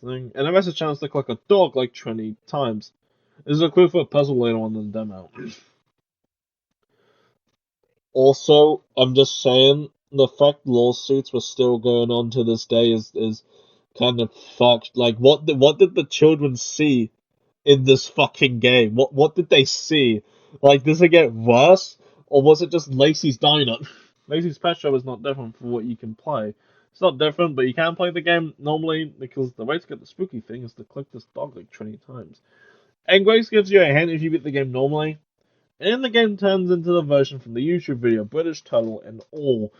thing, and I've had a chance to click a dog like 20 times. There's a clue for a puzzle later on in the demo. Also, I'm just saying, the fact lawsuits were still going on to this day is kind of fucked. Like, what did the children see in this fucking game? What did they see? Like, does it get worse, or was it just Lacey's Diner? Lacey's Pet Shop is not different from what you can play. It's not different, but you can play the game normally because the way to get the spooky thing is to click this dog like 20 times. And Grace gives you a hint if you beat the game normally. And the game turns into the version from the YouTube video, British title and all.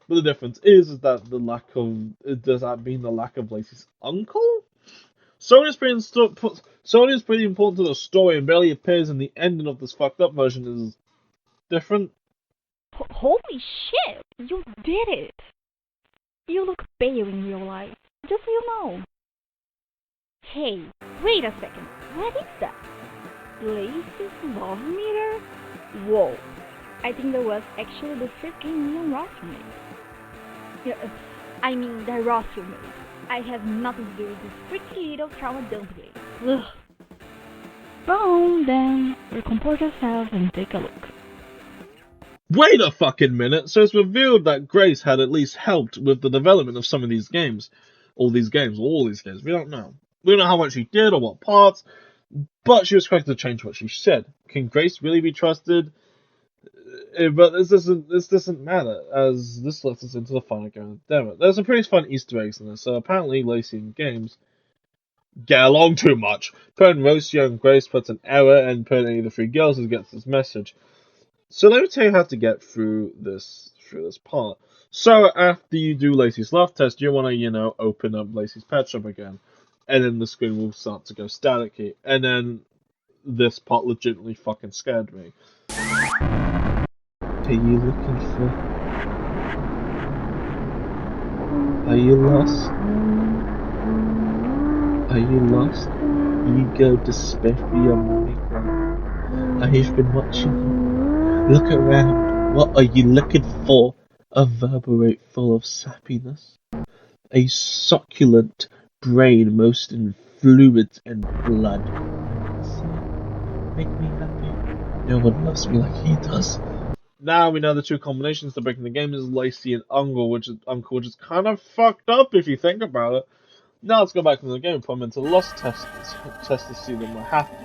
But the difference is that does that mean the lack of Lacey's uncle? Sony's pretty important to the story and barely appears in the ending of this fucked up version is different. Holy shit! You did it! You look pale in real life, just so you know. Hey, wait a second. What is that? Lacey's love meter? Whoa. I think that was actually the first game me and Ross made. Yeah, I mean, that Ross made. I have nothing to do with this pretty little trauma dump game. Ugh. Boom, then we'll compose ourselves and take a look. Wait a fucking minute! So it's revealed that Grace had at least helped with the development of some of these games. All these games. We don't know. We don't know how much she did or what parts, but she was correct to change what she said. Can Grace really be trusted? But this doesn't matter, as this lets us into the final game of the demo. There's some pretty fun Easter eggs in this, so apparently Lacey and Games get along too much. Putting Rocio and Grace puts an error, and putting any of the three girls gets this message. So let me tell you how to get through this part. So after you do Lacey's love test, you want to, open up Lacey's Pet Shop again. And then the screen will start to go staticky. And then this part legitimately fucking scared me. Are you looking for? Are you lost? Are you lost? You go despair for your money. I've been watching you. Look around. What are you looking for? A vertebrate full of sappiness. A succulent brain most in fluids and blood. Make me happy. No one loves me like he does. Now we know the two combinations to break in the game is Lacey and Uncle, which is kind of fucked up if you think about it. Now let's go back into the game and put them into the lost test to see them are happy.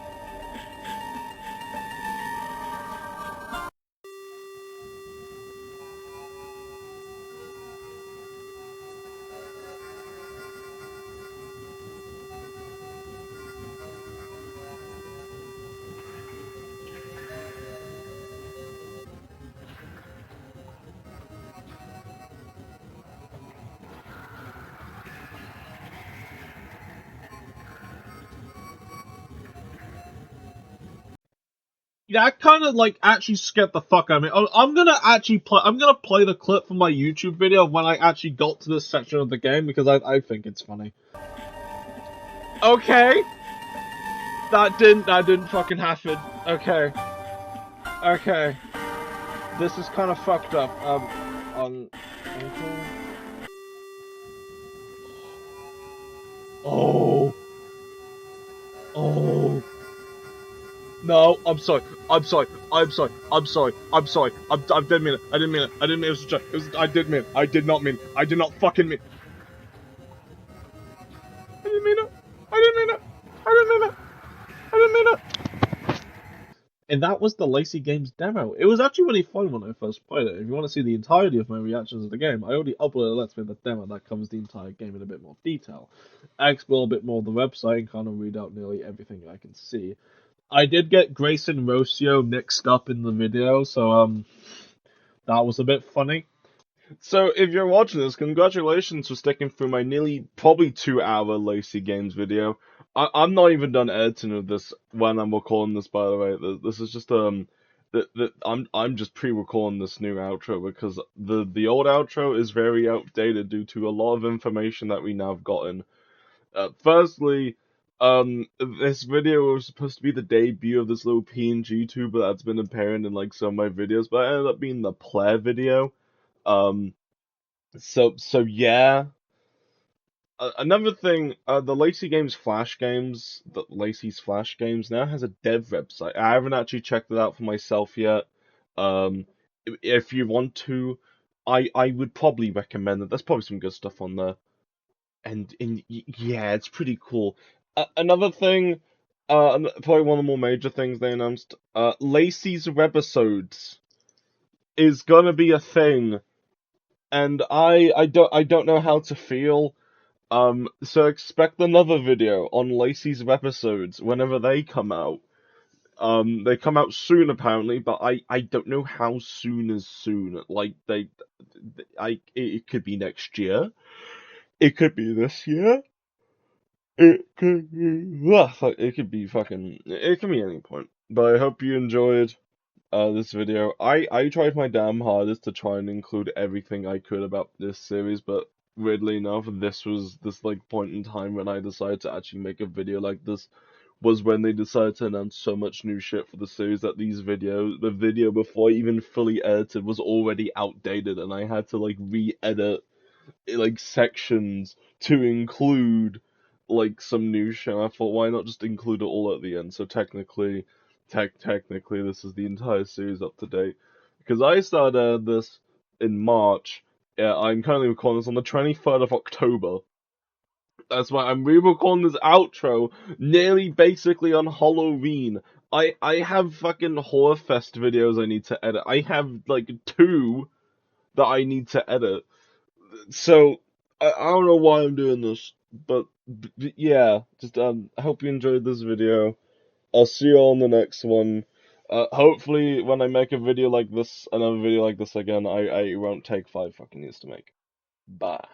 that kind of like actually scared the fuck out of me. I'm gonna play the clip from my YouTube video when I actually got to this section of the game because I think it's funny. Okay. That didn't fucking happen. Okay. Okay. This is kind of fucked up. Oh. Oh. No, I'm sorry. I'm sorry. I'm sorry. I'm sorry. I'm sorry. I didn't mean it. I didn't mean it. I didn't mean it was a joke. I did mean it. I did not mean it. I did not fucking mean it. I didn't mean it. I didn't mean it. I didn't mean it. I didn't mean it. And that was the Lacey Games demo. It was actually really fun when I first played it. If you want to see the entirety of my reactions of the game, I already uploaded a Let's Play the demo that covers the entire game in a bit more detail. I explore a bit more of the website and kind of read out nearly everything I can see. I did get Grace and Rocio mixed up in the video, so that was a bit funny. So, if you're watching this, congratulations for sticking through my nearly, probably 2-hour Lacey Games video. I'm not even done editing of this when I'm recording this, by the way. This is just, I'm just pre-recording this new outro because the old outro is very outdated due to a lot of information that we now have gotten. Firstly, this video was supposed to be the debut of this little PNG tuber that's been appearing in, like, some of my videos, but it ended up being the Player video. So yeah. Another thing, the Lacey Games Flash games, the Lacey's Flash games now has a dev website. I haven't actually checked it out for myself yet. If you want to, I would probably recommend it. There's probably some good stuff on there, and yeah, it's pretty cool. Another thing, probably one of the more major things they announced, Lacey's webisodes is gonna be a thing. And I don't know how to feel. So expect another video on Lacey's episodes whenever they come out. They come out soon apparently, but I don't know how soon is soon. Like it could be next year. It could be this year. It could be it could be fucking it can be any point. But I hope you enjoyed this video. I tried my damn hardest to try and include everything I could about this series, but weirdly enough, this was this like point in time when I decided to actually make a video like this was when they decided to announce so much new shit for the series that the video before I even fully edited was already outdated and I had to like re-edit like sections to include like some new shit. I thought, why not just include it all at the end? So technically, this is the entire series up to date. Because I started this in March. Yeah, I'm currently recording this on the 23rd of October. That's why I'm re-recording this outro nearly basically on Halloween. I have fucking Horrorfest videos I need to edit. I have like 2 that I need to edit. So I don't know why I'm doing this, but yeah, just I hope you enjoyed this video. I'll see you all in the next one. Hopefully when I make a video like this, another video like this again, it won't take 5 fucking years to make. Bye.